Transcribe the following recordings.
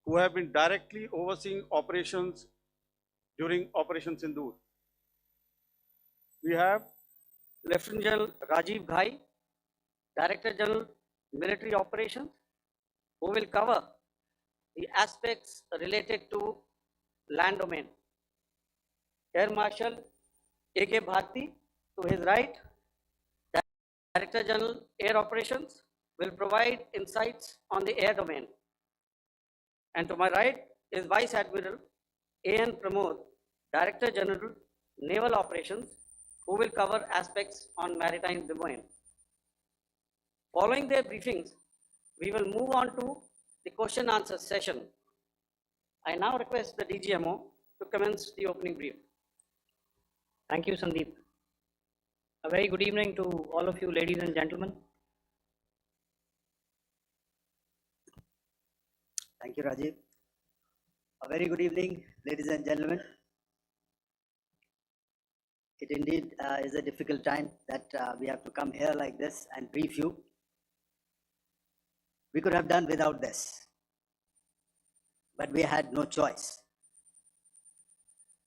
who have been directly overseeing operations during Operation Sindoor. We have Lieutenant General Rajiv Ghai, Director General Military Operations, who will cover the aspects related to land domain. Air Marshal A.K. Bharti, to his right, Director General Air Operations, will provide insights on the air domain. And to my right is Vice Admiral A.N. Pramod, Director General Naval Operations, who will cover aspects on maritime domain. Following their briefings, we will move on to the question answer session. I now request the DGMO to commence the opening brief. Thank you, Sandeep. A very good evening to all of you, ladies and gentlemen. Thank you, Rajiv. A very good evening, ladies and gentlemen. It indeed is a difficult time that we have to come here like this and brief you. We could have done without this, but we had no choice.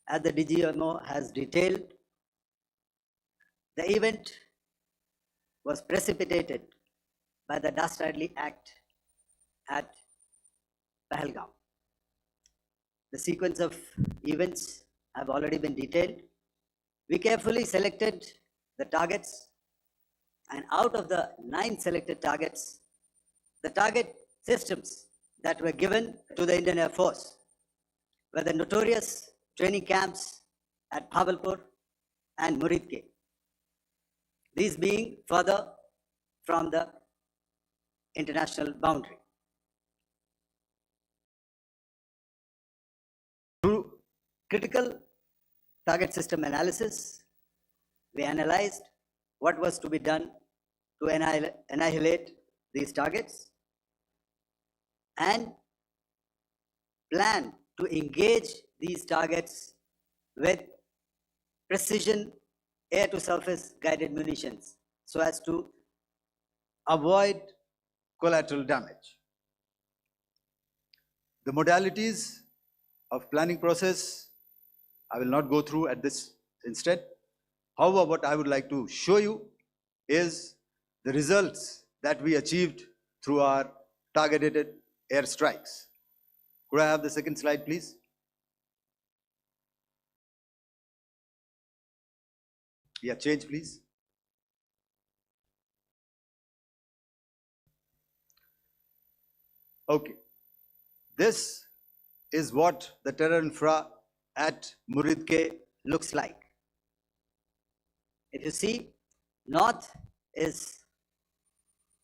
As the DGMO has detailed, the event was precipitated by the dastardly act at Pahalgam. The sequence of events have already been detailed. We carefully selected the targets, and out of the 9 selected targets, the target systems that were given to the Indian Air Force were the notorious training camps at Bhavalpur and Muridke, these being further from the international boundary. Through critical target system analysis, we analyzed what was to be done to annihilate these targets and plan to engage these targets with precision air-to-surface guided munitions so as to avoid collateral damage. The modalities of planning process I will not go through at this instant. However, what I would like to show you is the results that we achieved through our targeted airstrikes. Could I have the second slide, please? Yeah, change, please. Okay. This is what the terror infra at Muridke looks like. If you see, north is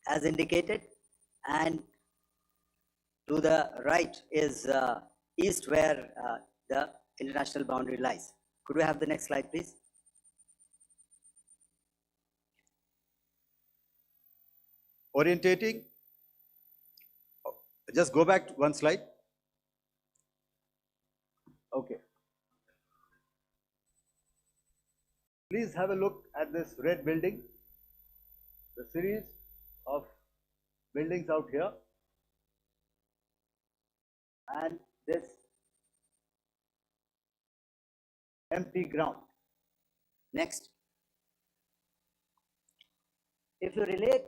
as indicated, and to the right is east, where the international boundary lies. Could we have the next slide, please? Orientating. Just go back one slide. Okay. Please have a look at this red building, the series of buildings out here, and this empty ground. Next. If you relate,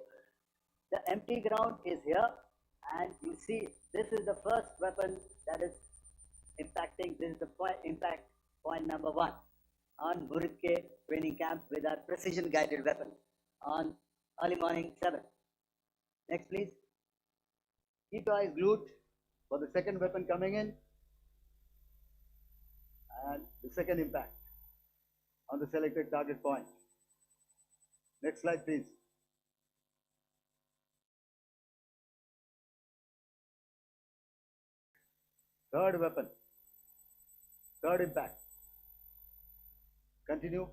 the empty ground is here, and you see this is the first weapon that is impacting. This is the impact point number 1 on Muridke training camp with our precision guided weapon on early morning 7. Next, please. Keep your eyes glued for the second weapon coming in and the second impact on the selected target point. Next slide, please. Third weapon, third impact. Continue.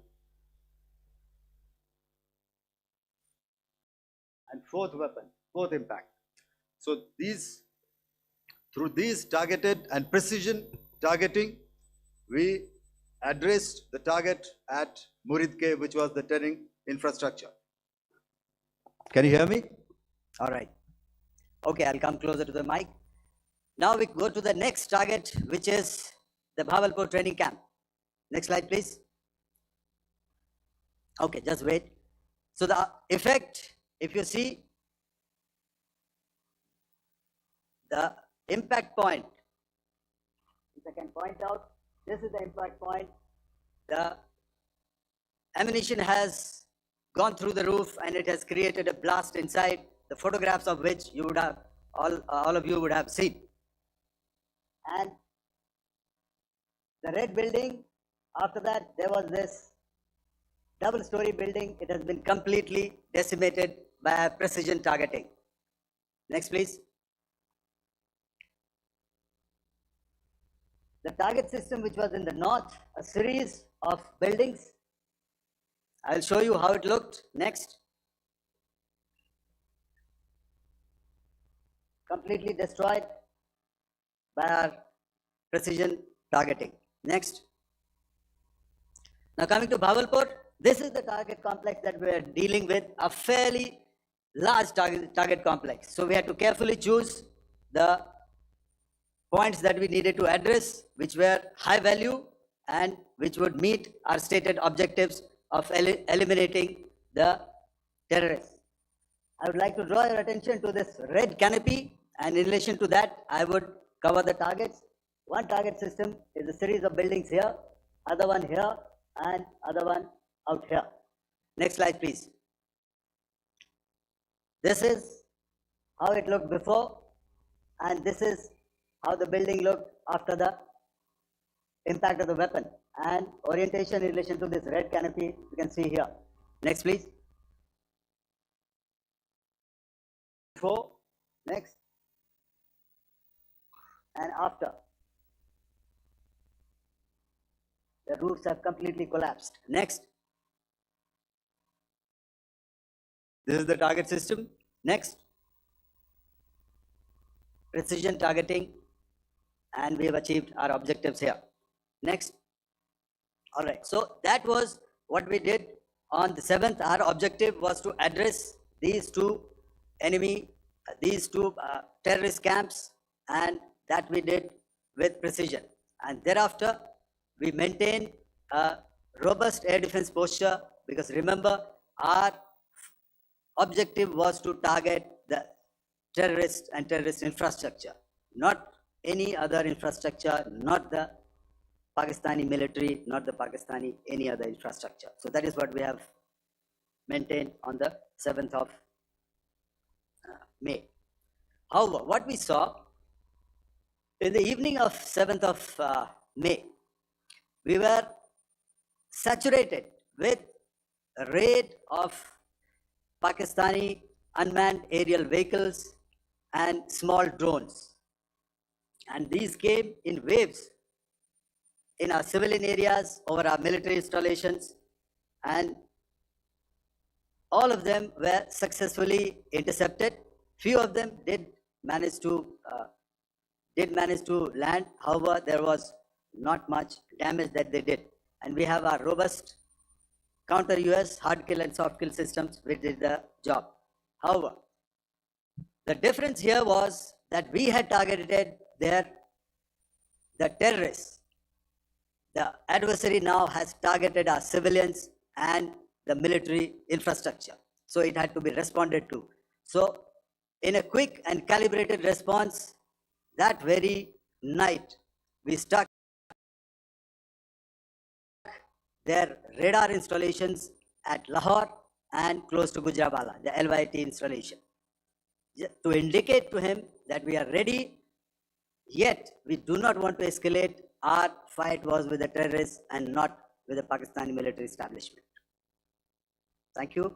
And fourth weapon, fourth impact. So through these targeted and precision targeting, we addressed the target at Muridke, which was the terrain infrastructure. Can you hear me? All right. Okay, I'll come closer to the mic. Now we go to the next target, which is the Bhavalpur training camp. Next slide, please. Okay, just wait. So the effect, if you see, the impact point, if I can point out, this is the impact point. The ammunition has gone through the roof and it has created a blast inside, the photographs of which you would have, all of you would have seen. And the red building, after that, there was this double-story building. It has been completely decimated by precision targeting. Next, please. The target system, which was in the north, a series of buildings. I'll show you how it looked. Next. Completely destroyed by our precision targeting. Next. Now coming to Bhavalpur, this is the target complex that we are dealing with, a fairly large target complex. So we had to carefully choose the points that we needed to address, which were high value and which would meet our stated objectives of eliminating the terrorists. I would like to draw your attention to this red canopy, and in relation to that, I would cover the targets. One target system is a series of buildings here, other one here, and other one out here. Next slide, please. This is how it looked before, and this is how the building looked after the impact of the weapon, and orientation in relation to this red canopy you can see here. Next, please. Before, next, and after. The roofs have completely collapsed. Next. This is the target system. Next. Precision targeting, and we have achieved our objectives here. Next. All right, so that was what we did on the 7th. Our objective was to address these two terrorist camps, and that we did with precision. And thereafter, we maintained a robust air defense posture, because remember, our objective was to target the terrorists and terrorist infrastructure, not any other infrastructure, not the Pakistani military, not the Pakistani any other infrastructure. So that is what we have maintained on the 7th of May. However, what we saw in the evening of 7th of May, we were saturated with a raid of Pakistani unmanned aerial vehicles and small drones. And these came in waves in our civilian areas, over our military installations, and all of them were successfully intercepted. Few of them did manage to land. However, there was not much damage that they did. And we have our robust counter-US hard kill and soft kill systems which did the job. However, the difference here was that we had targeted the terrorists. The adversary now has targeted our civilians and the military infrastructure. So it had to be responded to. So in a quick and calibrated response, that very night, we struck their radar installations at Lahore and close to Gujranwala, the LYT installation, to indicate to him that we are ready, yet we do not want to escalate. Our fight was with the terrorists and not with the Pakistani military establishment. Thank you.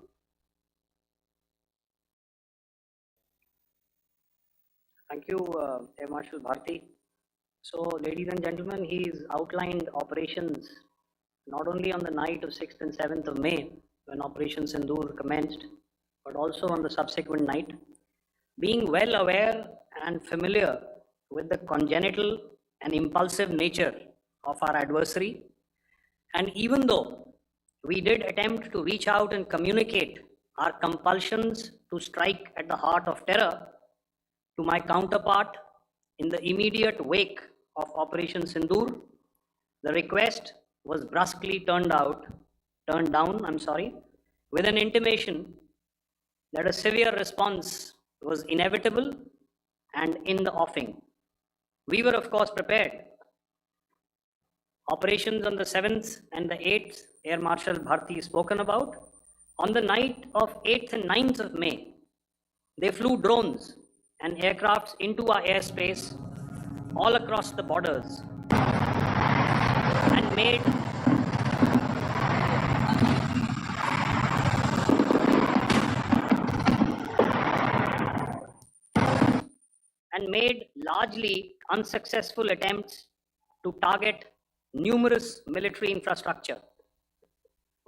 Thank you, Air Marshal Bharti. So, ladies and gentlemen, he's outlined operations not only on the night of 6th and 7th of May, when Operation Sindoor commenced, but also on the subsequent night. Being well aware and familiar with the congenital and impulsive nature of our adversary, and even though we did attempt to reach out and communicate our compulsions to strike at the heart of terror to my counterpart, In the immediate wake of Operation Sindoor, the request was brusquely turned down, with an intimation that a severe response was inevitable and in the offing. We were, of course, prepared. Operations on the 7th and the 8th, Air Marshal Bharti spoken about. On the night of 8th and 9th of May, they flew drones and aircrafts into our airspace all across the borders and made largely unsuccessful attempts to target numerous military infrastructure.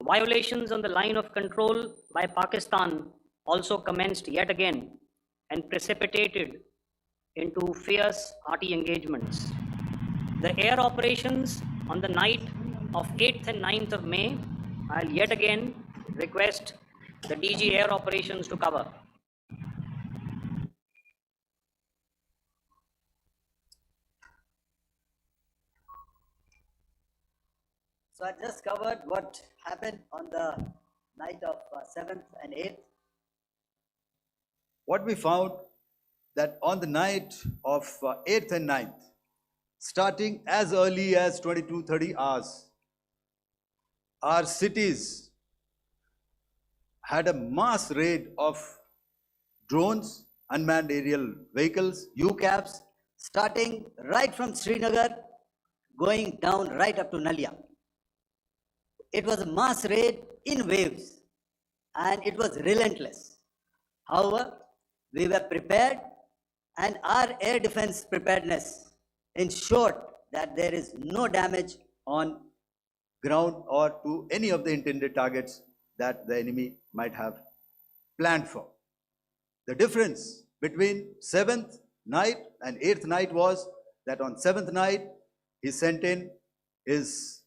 Violations on the line of control by Pakistan also commenced yet again and precipitated into fierce arty engagements. The air operations on the night of 8th and 9th of May, I'll yet again request the DG Air Operations to cover. So I just covered what happened on the night of 7th and 8th. What we found that on the night of 8th and 9th, starting as early as 22:30 hours, our cities had a mass raid of drones, unmanned aerial vehicles, UCAVs, Starting right from Srinagar, going down right up to Nalia. It was a mass raid in waves and it was relentless. However, we were prepared and our air defense preparedness ensured that there is no damage on ground or to any of the intended targets that the enemy might have planned for. The difference between 7th night and 8th night was that on 7th night, he sent in his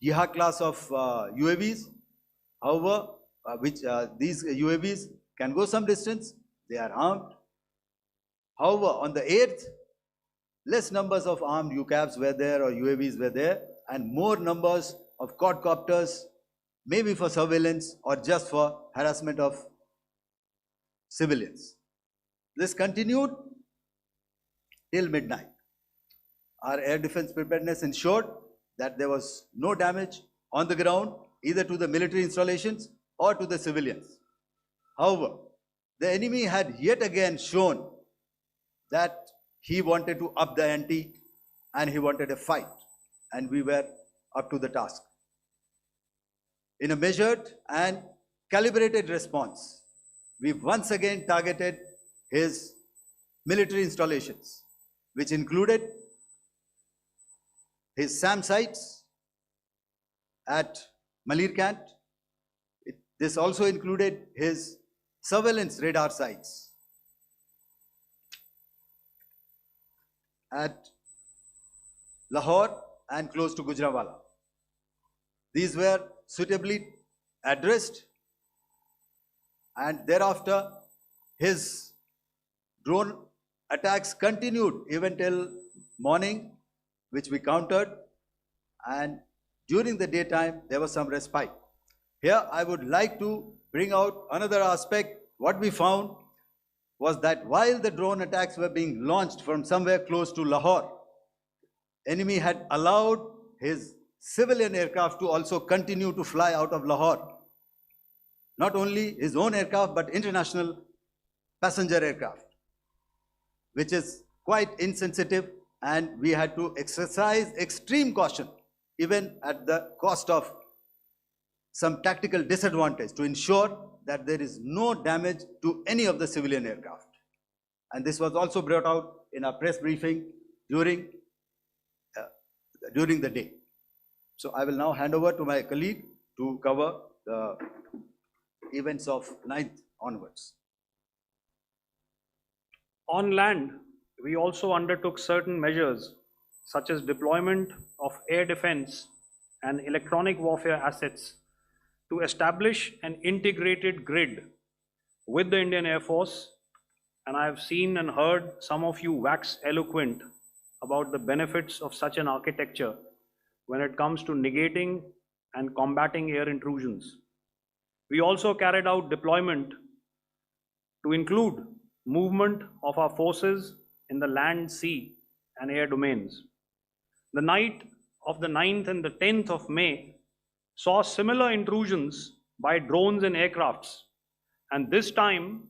Yeha class of UAVs. However, these UAVs can go some distance, they are armed. However, on the 8th, less numbers of armed UCAVs were there or UAVs were there, and more numbers of quadcopters, maybe for surveillance or just for harassment of civilians. This continued till midnight. Our air defense preparedness ensured that there was no damage on the ground, either to the military installations or to the civilians. However, the enemy had yet again shown that he wanted to up the ante and he wanted a fight, and we were up to the task. In a measured and calibrated response, we once again targeted his military installations, which included his SAM sites at Malirkant. This also included his surveillance radar sites at Lahore and close to Gujranwala. These were suitably addressed, and thereafter his drone attacks continued even till morning, which we countered, and during the daytime there was some respite. Here I would like to bring out another aspect. What we found was that while the drone attacks were being launched from somewhere close to Lahore, enemy had allowed his civilian aircraft to also continue to fly out of Lahore. Not only his own aircraft, but international passenger aircraft, which is quite insensitive, and we had to exercise extreme caution, even at the cost of some tactical disadvantage, to ensure that there is no damage to any of the civilian aircraft. And this was also brought out in our press briefing during the day. So I will now hand over to my colleague to cover the events of 9th onwards. On land, we also undertook certain measures such as deployment of air defense and electronic warfare assets to establish an integrated grid with the Indian Air Force and I have seen and heard some of you wax eloquent about the benefits of such an architecture when it comes to negating and combating air intrusions. We also carried out deployment to include movement of our forces in the land, sea, and air domains. The night of the 9th and the 10th of May saw similar intrusions by drones and aircrafts, and this time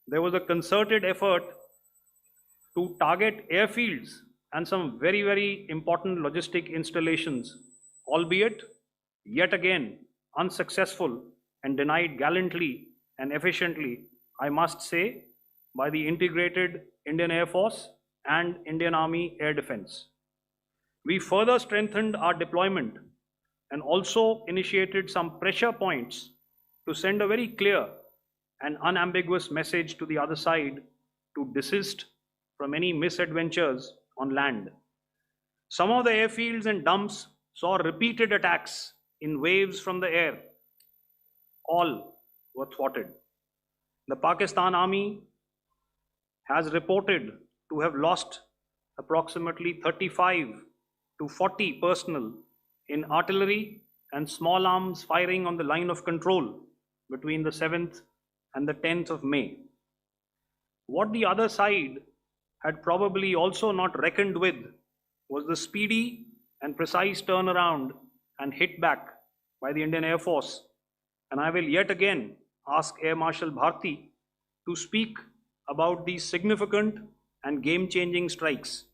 there was a concerted effort to target airfields and some very, very important logistic installations, albeit yet again unsuccessful and denied gallantly and efficiently, I must say, by the integrated Indian Air Force and Indian Army Air Defense. We further strengthened our deployment and also initiated some pressure points to send a very clear and unambiguous message to the other side to desist from any misadventures on land. Some of the airfields and dumps saw repeated attacks in waves from the air. All were thwarted. The Pakistan Army has reported to have lost approximately 35 to 40 personnel in artillery and small arms firing on the line of control between the 7th and the 10th of May. What the other side had probably also not reckoned with was the speedy and precise turnaround and hit back by the Indian Air Force. And I will yet again ask Air Marshal Bharti to speak about these significant and game-changing strikes.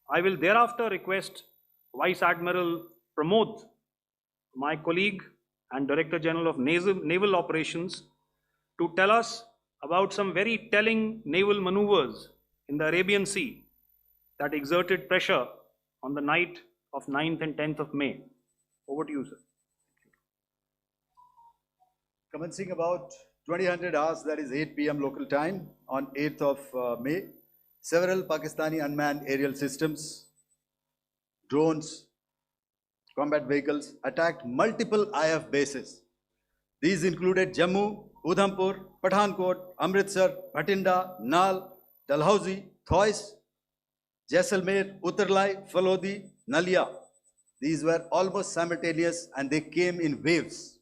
I will thereafter request Vice Admiral Pramod, my colleague and Director General of Naval Operations, to tell us about some very telling naval maneuvers in the Arabian Sea that exerted pressure on the night of 9th and 10th of May. Over to you, sir. Commencing about 2000 hours, that is 8 p.m. local time, on 8th of May, several Pakistani unmanned aerial systems, drones, combat vehicles attacked multiple IF bases. These included Jammu, Udhampur, Pathankot, Amritsar, Bhatinda, Nal, Dalhousie, Thois, Jaisalmer, Uttarlai, Falodi, Nalia. These were almost simultaneous and they came in waves.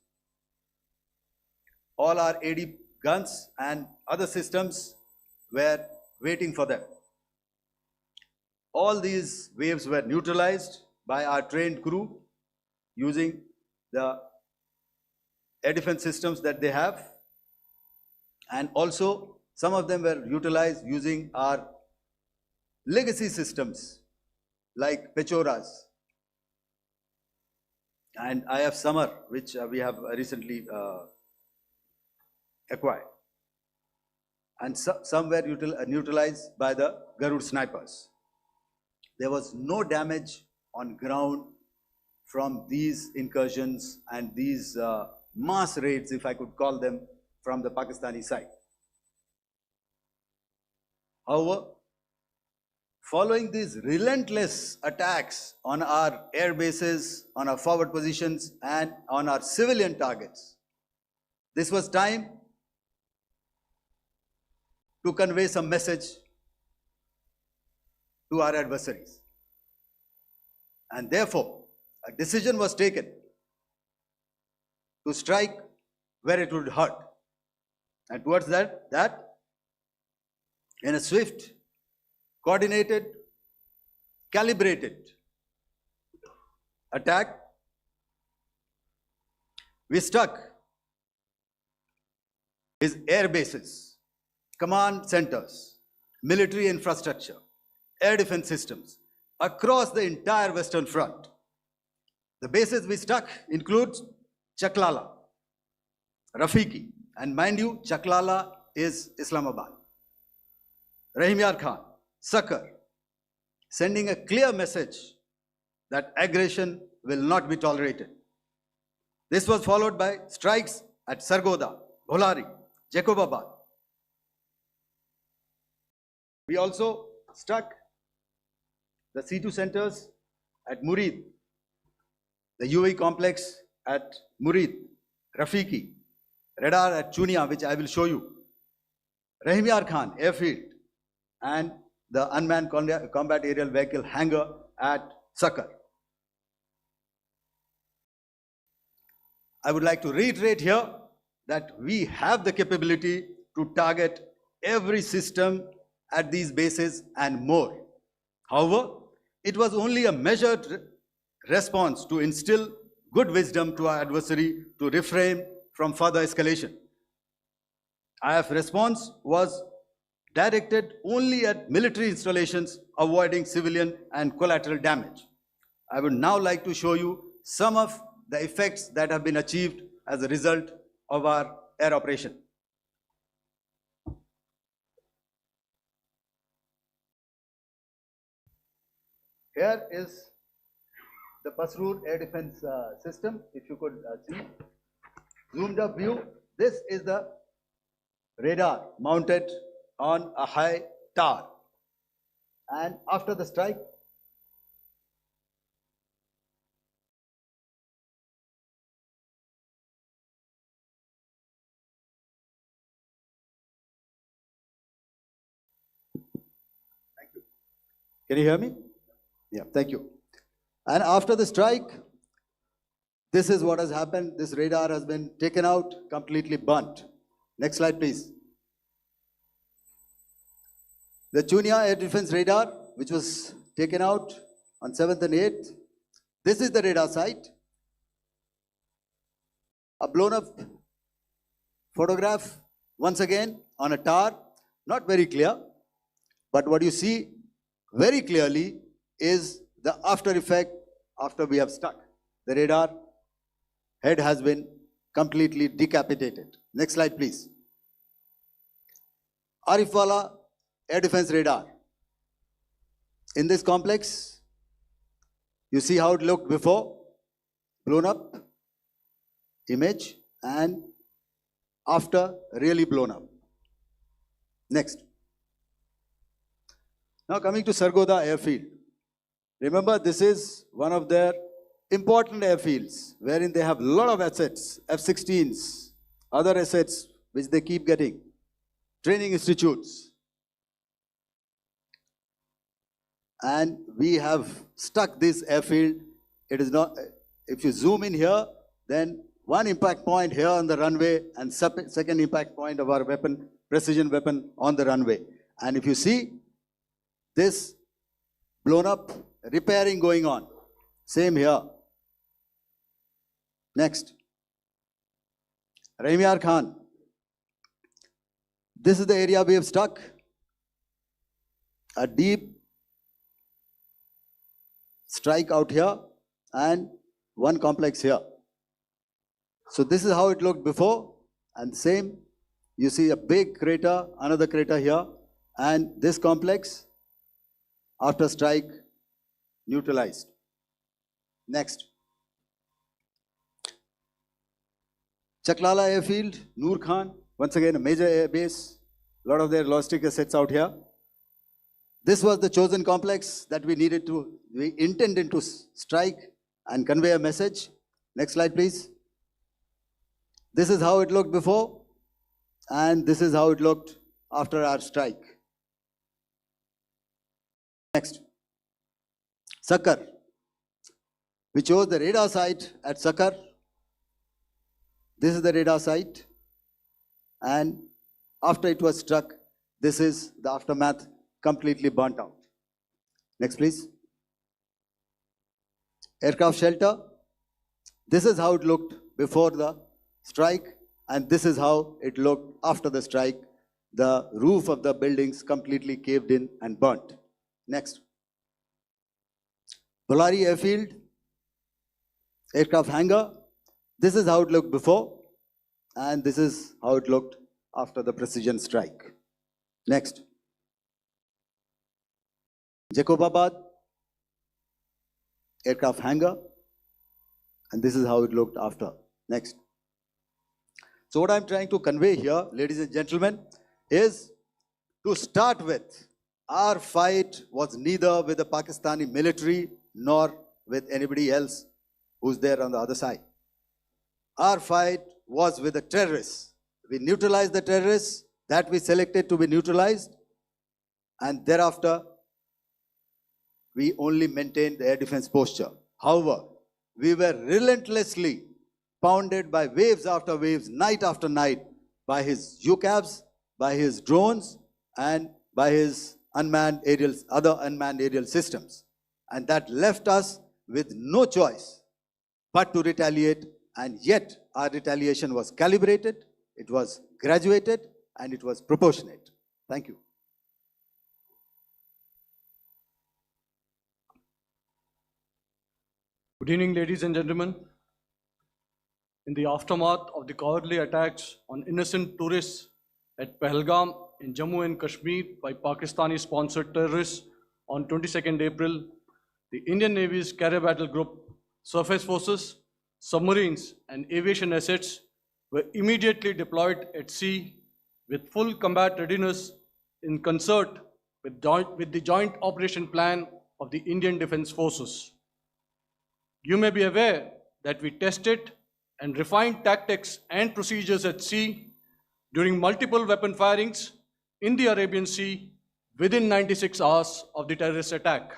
All our AD guns and other systems were waiting for them. All these waves were neutralized by our trained crew using the air defense systems that they have, and also some of them were utilized using our legacy systems like Pechoras and IF Summer, which we have recently acquired, and some were neutralized by the Garud snipers. There was no damage on ground from these incursions and these mass raids, if I could call them, from the Pakistani side. However, following these relentless attacks on our air bases, on our forward positions, and on our civilian targets, this was time to convey some message to our adversaries. And therefore, a decision was taken to strike where it would hurt. And towards that in a swift, coordinated, calibrated attack, we struck his air bases, command centers, military infrastructure, air defense systems across the entire Western Front. The bases we struck include Chaklala, Rafiki, and mind you, Chaklala is Islamabad, Rahim Yar Khan, Sakar, sending a clear message that aggression will not be tolerated. This was followed by strikes at Sargoda, Bholari, Jacobabad. We also struck the C2 centers at Murid, the UAE complex at Murid, Rafiki, radar at Chunia, which I will show you, Rahim Yar Khan Airfield and the unmanned combat aerial vehicle hangar at Sakar. I would like to reiterate here that we have the capability to target every system at these bases and more. However, it was only a measured response to instill good wisdom to our adversary to refrain from further escalation. IF response was directed only at military installations, avoiding civilian and collateral damage. I would now like to show you some of the effects that have been achieved as a result of our air operation. Here is the Pasrur air defense system. If you could see, zoomed up view, this is the radar mounted on a high tower. And after the strike, thank you. Can you hear me? Yeah, thank you. And after the strike, this is what has happened. This radar has been taken out, completely burnt. Next slide, please. The Chunia air defense radar, which was taken out on 7th and 8th. This is the radar site. A blown up photograph, once again, on a tower. Not very clear, but what you see very clearly is the after effect after we have struck. The radar head has been completely decapitated. Next slide, please. Arifwala air defense radar. In this complex, you see how it looked before, blown up image, and after really blown up. Next. Now coming to Sargodha airfield. Remember, this is one of their important airfields wherein they have a lot of assets, F-16s, other assets which they keep getting, training institutes. And we have stuck this airfield. It is not, if you zoom in here, then one impact point here on the runway and second impact point of our weapon, precision weapon on the runway. And if you see this blown up, repairing going on. Same here. Next. Rahim Yar Khan. This is the area we have struck. A deep strike out here and one complex here. So this is how it looked before, and same, you see a big crater, another crater here, and this complex after strike neutralized. Next. Chaklala airfield, Noor Khan, once again a major air base, a lot of their logistic assets out here. This was the chosen complex that we intended to strike and convey a message. Next slide, please. This is how it looked before, and this is how it looked after our strike. Next. Sakar. We chose the radar site at Sakar. This is the radar site, and after it was struck, this is the aftermath, completely burnt out. Next, please. Aircraft shelter. This is how it looked before the strike, and this is how it looked after the strike. The roof of the buildings completely caved in and burnt. Next. Bolari airfield, aircraft hangar. This is how it looked before, and this is how it looked after the precision strike. Next. Jacobabad, aircraft hangar, and this is how it looked after. Next. So what I'm trying to convey here, ladies and gentlemen, is to start with, our fight was neither with the Pakistani military nor with anybody else who's there on the other side. Our fight was with the terrorists. We neutralized the terrorists that we selected to be neutralized, and thereafter we only maintained the air defense posture. However, we were relentlessly pounded by waves after waves, night after night, by his UCAVs, by his drones, and by his other unmanned aerial systems. And that left us with no choice but to retaliate, and yet our retaliation was calibrated, it was graduated, and it was proportionate. Thank you. Good evening, ladies and gentlemen. In the aftermath of the cowardly attacks on innocent tourists at Pahalgam in Jammu and Kashmir by Pakistani-sponsored terrorists on 22nd April, the Indian Navy's Carrier Battle Group, surface forces, submarines, and aviation assets were immediately deployed at sea with full combat readiness in concert with the Joint Operation Plan of the Indian Defence Forces. You may be aware that we tested and refined tactics and procedures at sea during multiple weapon firings in the Arabian Sea within 96 hours of the terrorist attack.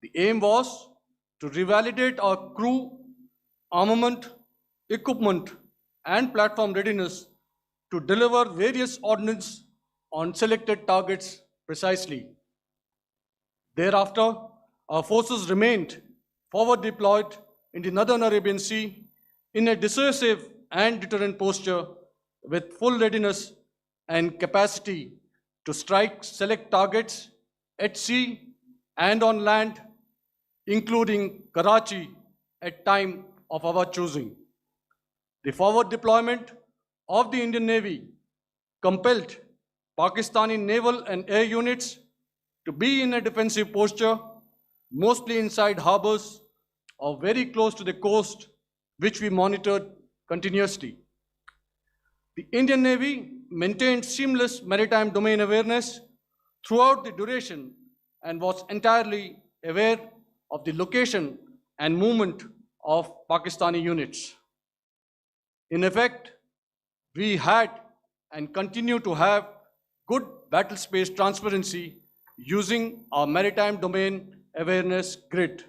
The aim was to revalidate our crew, armament, equipment, and platform readiness to deliver various ordnance on selected targets precisely. Thereafter, our forces remained forward deployed in the Northern Arabian Sea in a dissuasive and deterrent posture with full readiness and capacity to strike select targets at sea and on land, including Karachi at time of our choosing. The forward deployment of the Indian Navy compelled Pakistani naval and air units to be in a defensive posture, mostly inside harbors or very close to the coast, which we monitored continuously. The Indian Navy maintained seamless maritime domain awareness throughout the duration and was entirely aware of the location and movement of Pakistani units. In effect, we had and continue to have good battle space transparency using our maritime domain awareness grid.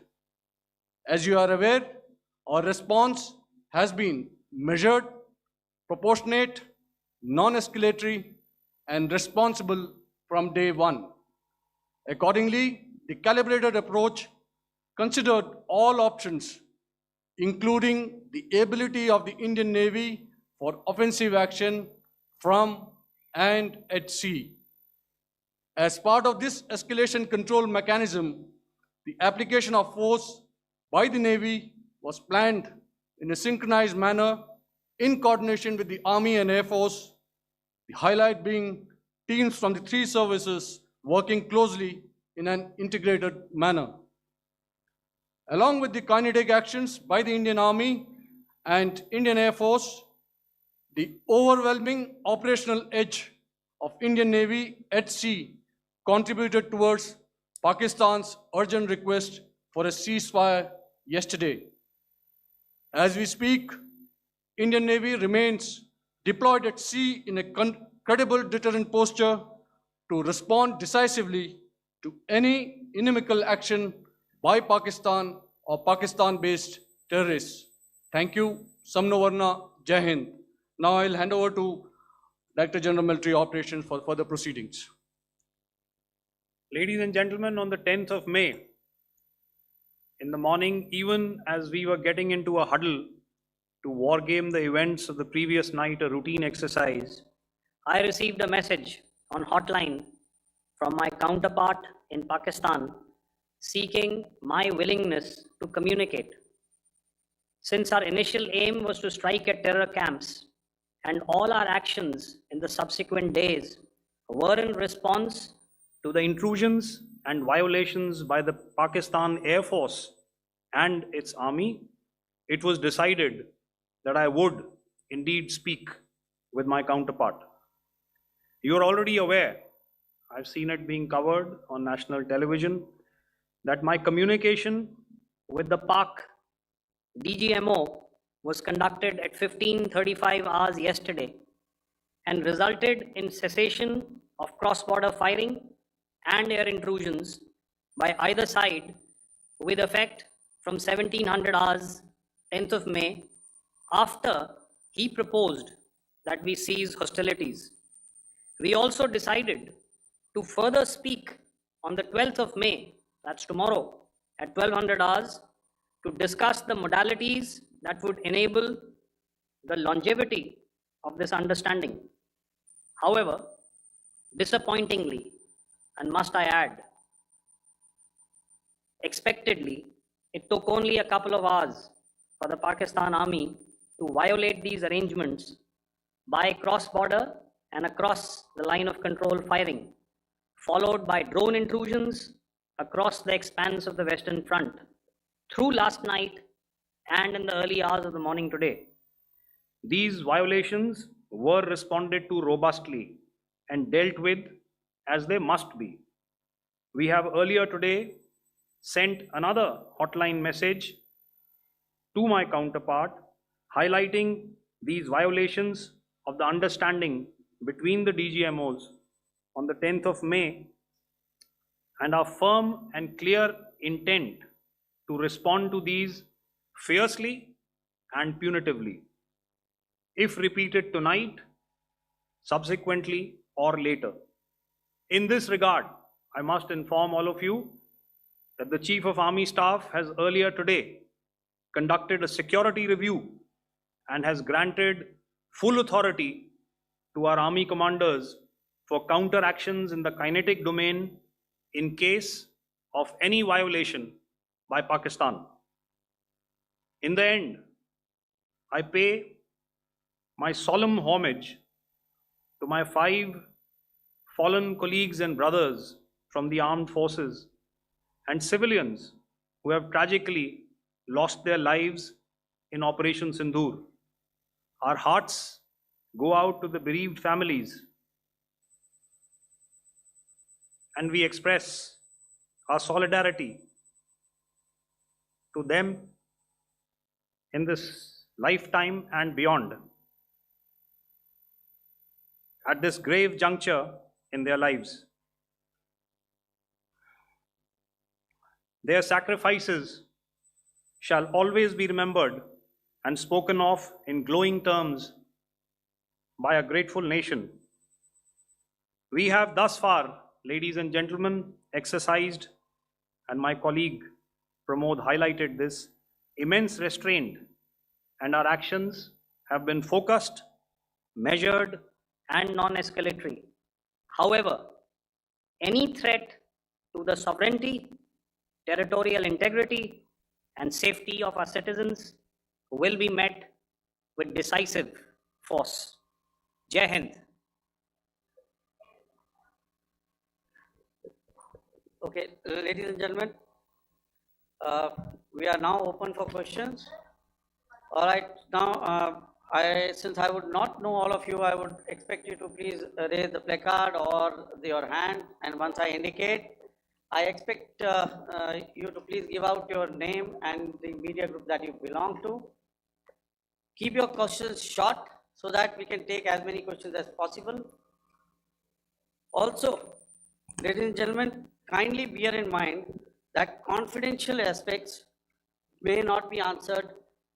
As you are aware, our response has been measured, proportionate, non-escalatory, and responsible from day one. Accordingly, the calibrated approach considered all options, including the ability of the Indian Navy for offensive action from and at sea. As part of this escalation control mechanism, the application of force by the Navy was planned in a synchronized manner in coordination with the Army and Air Force, the highlight being teams from the three services working closely in an integrated manner. Along with the kinetic actions by the Indian Army and Indian Air Force, the overwhelming operational edge of Indian Navy at sea contributed towards Pakistan's urgent request for a ceasefire yesterday. As we speak, Indian Navy remains deployed at sea in a credible deterrent posture to respond decisively to any inimical action by Pakistan or Pakistan-based terrorists. Thank you. Samno Varna, Jai Hind. Now I'll hand over to Director General Military Operations for further proceedings. Ladies and gentlemen, on the 10th of May, in the morning, even as we were getting into a huddle to wargame the events of the previous night, a routine exercise, I received a message on hotline from my counterpart in Pakistan seeking my willingness to communicate. Since our initial aim was to strike at terror camps, and all our actions in the subsequent days were in response to the intrusions and violations by the Pakistan Air Force and its army, it was decided that I would indeed speak with my counterpart. You are already aware, I've seen it being covered on national television, that my communication with the Pak DGMO was conducted at 15:35 hours yesterday. and resulted in cessation of cross-border firing and air intrusions by either side with effect from 1700 hours 10th of May, after he proposed that we cease hostilities. We also decided to further speak on the 12th of May, that's tomorrow, at 1200 hours, to discuss the modalities that would enable the longevity of this understanding. However, disappointingly, and must I add, expectedly, it took only a couple of hours for the Pakistan Army to violate these arrangements by cross-border and across the line of control firing, followed by drone intrusions across the expanse of the Western Front through last night and in the early hours of the morning today. These violations were responded to robustly and dealt with as they must be. We have earlier today sent another hotline message to my counterpart highlighting these violations of the understanding between the DGMOs on the 10th of May, and our firm and clear intent to respond to these fiercely and punitively, if repeated tonight, subsequently, or later. In this regard, I must inform all of you that the Chief of Army Staff has earlier today conducted a security review and has granted full authority to our Army commanders for counter actions in the kinetic domain in case of any violation by Pakistan. In the end, I pay my solemn homage to my 5 fallen colleagues and brothers from the armed forces and civilians who have tragically lost their lives in Operation Sindoor. Our hearts go out to the bereaved families, and we express our solidarity to them in this lifetime and beyond, at this grave juncture in their lives. Their sacrifices shall always be remembered and spoken of in glowing terms by a grateful nation. We have thus far, ladies and gentlemen, exercised, and my colleague Pramod highlighted this, immense restraint, and our actions have been focused, measured, and non-escalatory. However, any threat to the sovereignty, territorial integrity, and safety of our citizens will be met with decisive force. Jai Hind. Okay, ladies and gentlemen, we are now open for questions. All right, now since I would not know all of you, I would expect you to please raise the placard or your hand, and once I indicate, I expect you to please give out your name and the media group that you belong to. Keep your questions short so that we can take as many questions as possible. Also, ladies and gentlemen, kindly bear in mind that confidential aspects may not be answered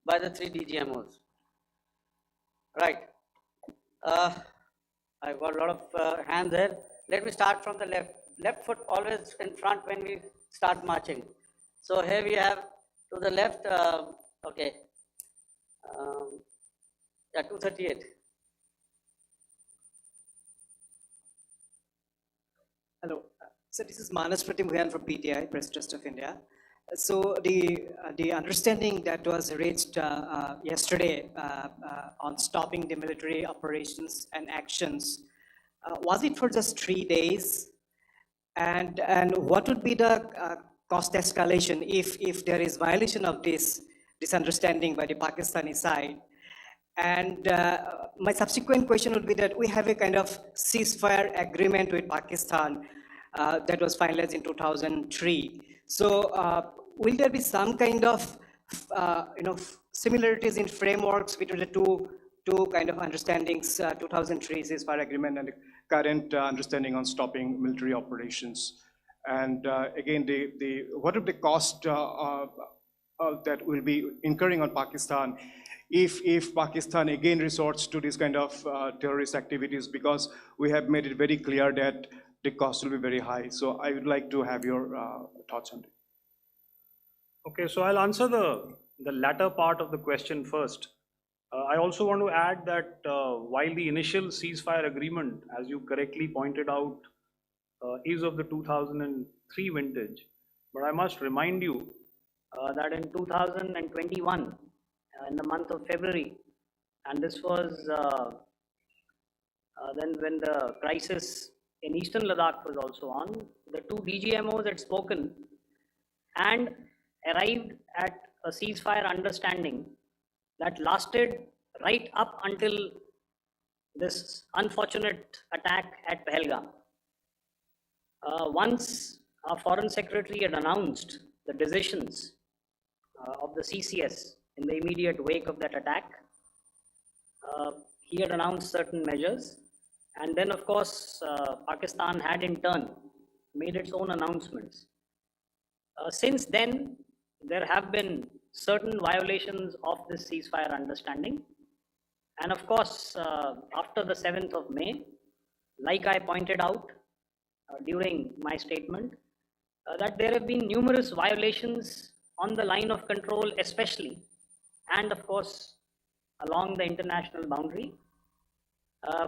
by the 3 DGMOs. Right. I've got a lot of hands there. Let me start from the left. Left foot always in front when we start marching. So here we have to the left, okay. Yeah, 238. Hello. So this is Manas Pratimugyan from PTI, Press Trust of India. So the understanding that was reached yesterday on stopping the military operations and actions, was it for just 3 days? And what would be the cost escalation if there is violation of this understanding by the Pakistani side? And my subsequent question would be that we have a kind of ceasefire agreement with Pakistan that was finalized in 2003. So will there be some kind of similarities in frameworks between the two kind of understandings, 2003 ceasefire agreement and current understanding on stopping military operations. And again, what are the cost that will be incurring on Pakistan if Pakistan again resorts to this kind of terrorist activities, because we have made it very clear that the cost will be very high. So I would like to have your thoughts on it. Okay, so I'll answer the latter part of the question first. I also want to add that while the initial ceasefire agreement, as you correctly pointed out, is of the 2003 vintage, but I must remind you that in 2021, in the month of February, and this was then when the crisis in eastern Ladakh was also on, the two DGMOs had spoken and arrived at a ceasefire understanding that lasted right up until this unfortunate attack at Pahalgam. Once our Foreign Secretary had announced the decisions of the CCS in the immediate wake of that attack, he had announced certain measures, and then of course Pakistan had in turn made its own announcements. Since then, there have been certain violations of this ceasefire understanding, and of course after the 7th of May, like I pointed out during my statement, that there have been numerous violations on the line of control especially, and of course along the international boundary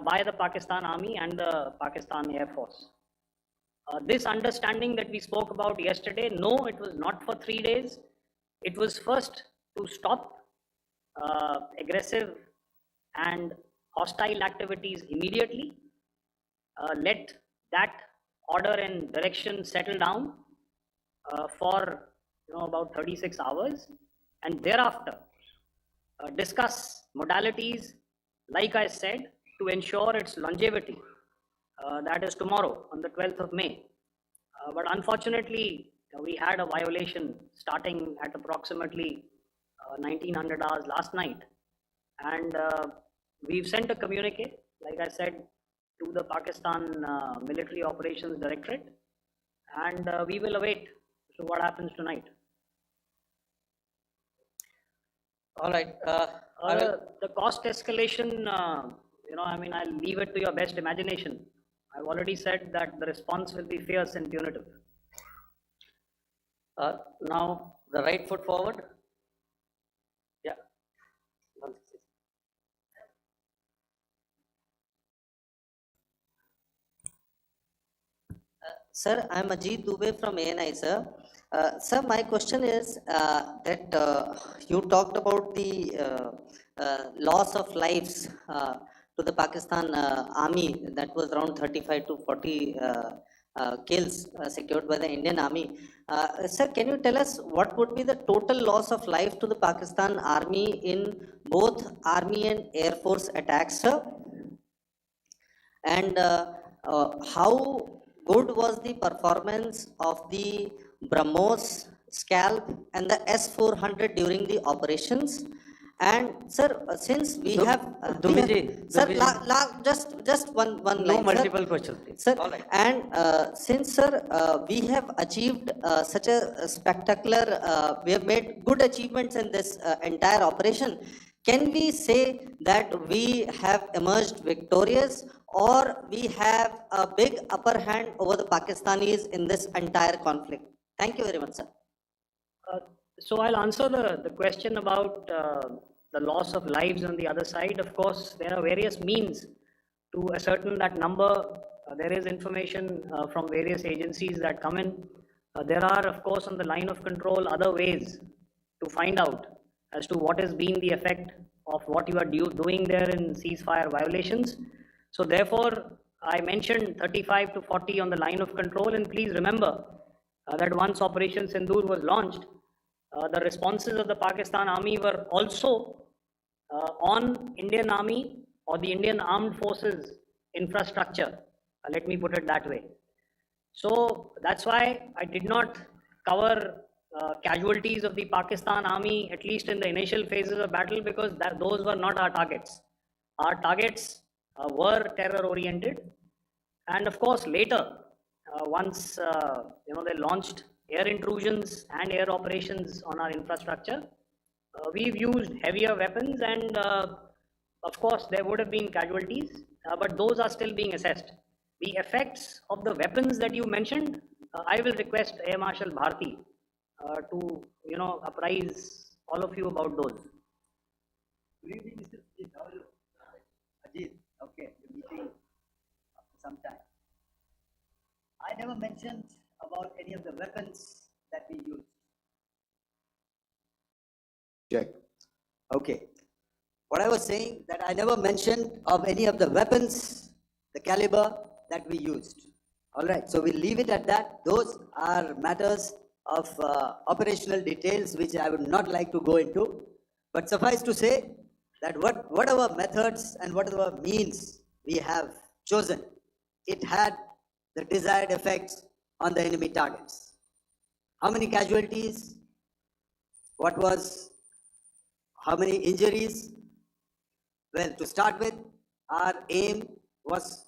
by the Pakistan Army and the Pakistan Air Force. This understanding that we spoke about yesterday, no, it was not for 3 days. It was first to stop aggressive and hostile activities immediately, let that order and direction settle down for about 36 hours, and thereafter discuss modalities, like I said, to ensure its longevity. That is tomorrow on the 12th of May. But unfortunately, we had a violation starting at approximately 1900 hours last night, and we've sent a communique, like I said, to the Pakistan Military Operations Directorate, and we will await what happens tonight. All right. The cost escalation, I'll leave it to your best imagination. I've already said that the response will be fierce and punitive. Now, the right foot forward. Yeah. Sir, I'm Ajit Dubey from ANI, sir. Sir, my question is that you talked about the loss of lives to the Pakistan Army, that was around 35 to 40 kills secured by the Indian Army. Sir, can you tell us what would be the total loss of life to the Pakistan Army in both Army and Air Force attacks, sir? And how good was the performance of the BrahMos, Scalp and the S-400 during the operations? And sir, since we have just one line. No multiple questions, please. Sir, all right. And since sir, we have achieved such a spectacular, we have made good achievements in this entire operation, can we say that we have emerged victorious, or we have a big upper hand over the Pakistanis in this entire conflict? Thank you very much, sir. So I'll answer the question about the loss of lives on the other side. Of course, there are various means to ascertain that number. There is information from various agencies that come in. There are, of course, on the line of control, other ways to find out as to what has been the effect of what you are doing there in ceasefire violations. So therefore, I mentioned 35 to 40 on the line of control, and please remember that once Operation Sindoor was launched, the responses of the Pakistan Army were also on Indian Army or the Indian Armed Forces infrastructure. Let me put it that way. So that's why I did not cover casualties of the Pakistan Army, at least in the initial phases of battle, because those were not our targets. Our targets were terror oriented. And of course, later, once they launched air intrusions and air operations on our infrastructure, we've used heavier weapons, and of course, there would have been casualties, but those are still being assessed. The effects of the weapons that you mentioned, I will request Air Marshal Bharti to apprise all of you about those. Good evening, Mr. Ajit. How are you? Ajit, okay, you're meeting after some time. I never mentioned about any of the weapons that we used. Check. Okay. What I was saying that I never mentioned of any of the weapons, the caliber that we used. All right, so we'll leave it at that. Those are matters of operational details which I would not like to go into. But suffice to say that whatever methods and whatever means we have chosen, it had the desired effects on the enemy targets. How many casualties? How many injuries? Well, to start with, our aim was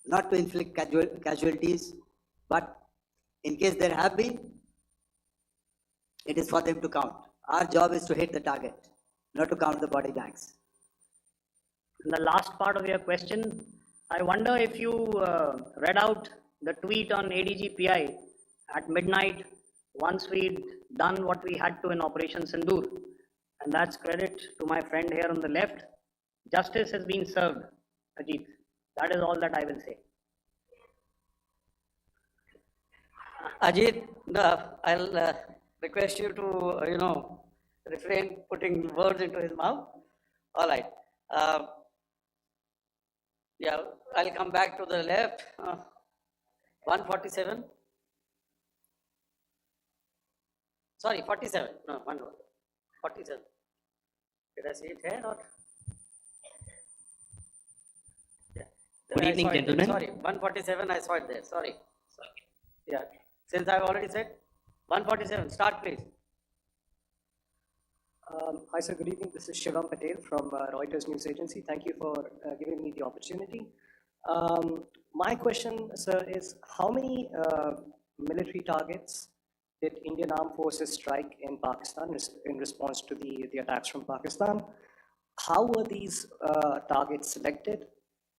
not to inflict casualties, but in case there have been, it is for them to count. Our job is to hit the target, not to count the body bags. And the last part of your question, I wonder if you read out the tweet on ADGPI at midnight once we'd done what we had to in Operation Sindoor. And that's credit to my friend here on the left. Justice has been served, Ajit. That is all that I will say. Ajit, I'll request you to, refrain putting words into his mouth. All right. Yeah, I'll come back to the left. 147. Sorry, 47. No, 47. Did I see it here or? Yeah. Good evening, gentlemen. Sorry, 147, I saw it there. Sorry. Yeah, since I've already said 147, start please. Hi, sir. Good evening. This is Shivam Patel from Reuters News Agency. Thank you for giving me the opportunity. My question, sir, is how many military targets did Indian Armed Forces strike in Pakistan in response to the attacks from Pakistan? How were these targets selected?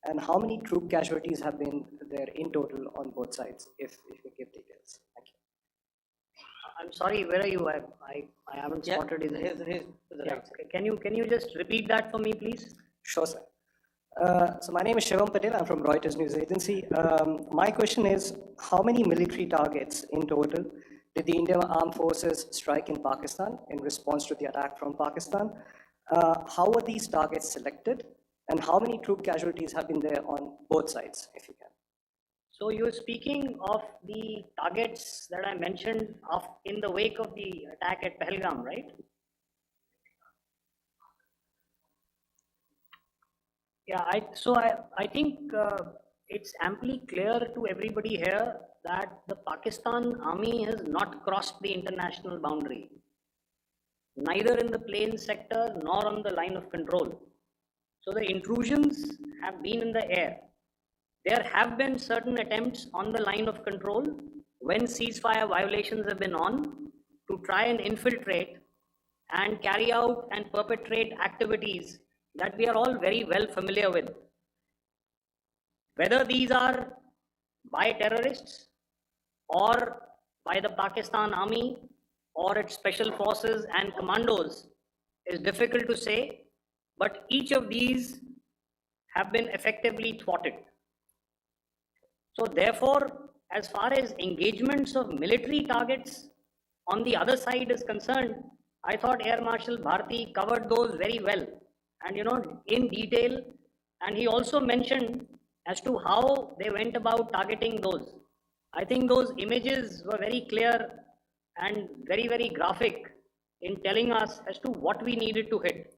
And how many troop casualties have been there in total on both sides, if you give details? Thank you. I'm sorry, where are you? I haven't spotted his name. Yeah. Can you just repeat that for me, please? Sure, sir. So my name is Shivam Patel. I'm from Reuters News Agency. My question is, how many military targets in total did the Indian Armed Forces strike in Pakistan in response to the attack from Pakistan? How were these targets selected? And how many troop casualties have been there on both sides, if you can? So you're speaking of the targets that I mentioned in the wake of the attack at Pahalgam, right? Yeah, I think it's amply clear to everybody here that the Pakistan Army has not crossed the international boundary, neither in the plain sector nor on the line of control. So the intrusions have been in the air. There have been certain attempts on the line of control when ceasefire violations have been on to try and infiltrate and carry out and perpetrate activities that we are all very well familiar with. Whether these are by terrorists or by the Pakistan Army or its special forces and commandos is difficult to say, but each of these have been effectively thwarted. So therefore, as far as engagements of military targets on the other side is concerned, I thought Air Marshal Bharti covered those very well and in detail, and he also mentioned as to how they went about targeting those. I think those images were very clear and very, very graphic in telling us as to what we needed to hit.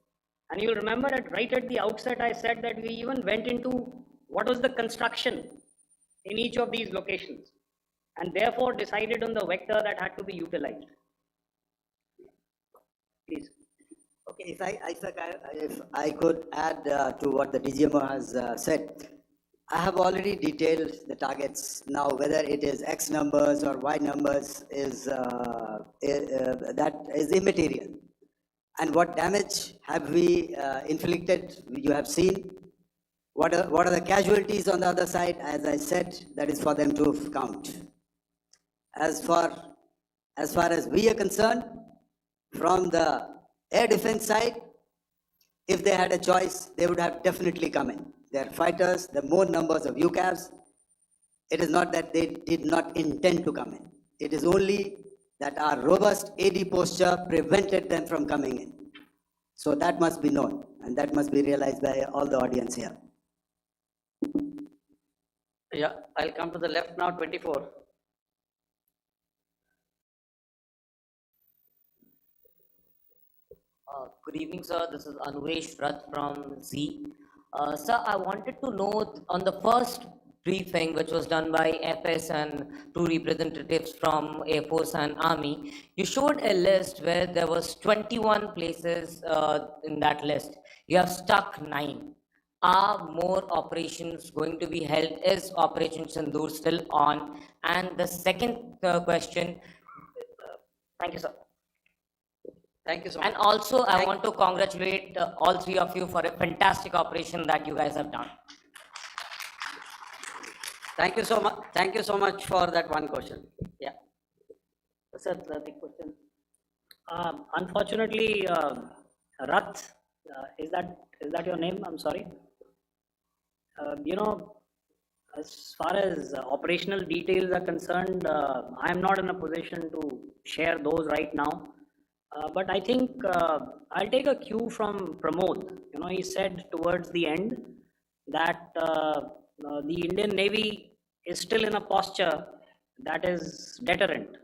And you'll remember that right at the outset, I said that we even went into what was the construction in each of these locations, and therefore decided on the vector that had to be utilized. Please. Okay, if I could add to what the DGMO has said, I have already detailed the targets. Now, whether it is X numbers or Y numbers that is immaterial. And what damage have we inflicted? You have seen. What are the casualties on the other side? As I said, that is for them to count. As far as we are concerned, from the air defense side, if they had a choice, they would have definitely come in. They're fighters, the more numbers of UCAVs. It is not that they did not intend to come in. It is only that our robust AD posture prevented them from coming in. So that must be known, and that must be realized by all the audience here. Yeah, I'll come to the left now, 24. Good evening, sir. This is Anuvesh Rath from Z. Sir, I wanted to know on the first briefing, which was done by FS and two representatives from Air Force and Army, you showed a list where there was 21 places in that list. You have stuck 9. Are more operations going to be held? Is Operation Sindoor still on? And the second question, thank you, sir. Thank you so much. And also, I want to congratulate all three of you for a fantastic operation that you guys have done. Thank you so much. Thank you so much for that one question. Yeah. Sir, the question. Unfortunately, Rath, is that your name? I'm sorry. You know, as far as operational details are concerned, I am not in a position to share those right now. But I think I'll take a cue from Pramod. You know, he said towards the end that the Indian Navy is still in a posture that is deterrent.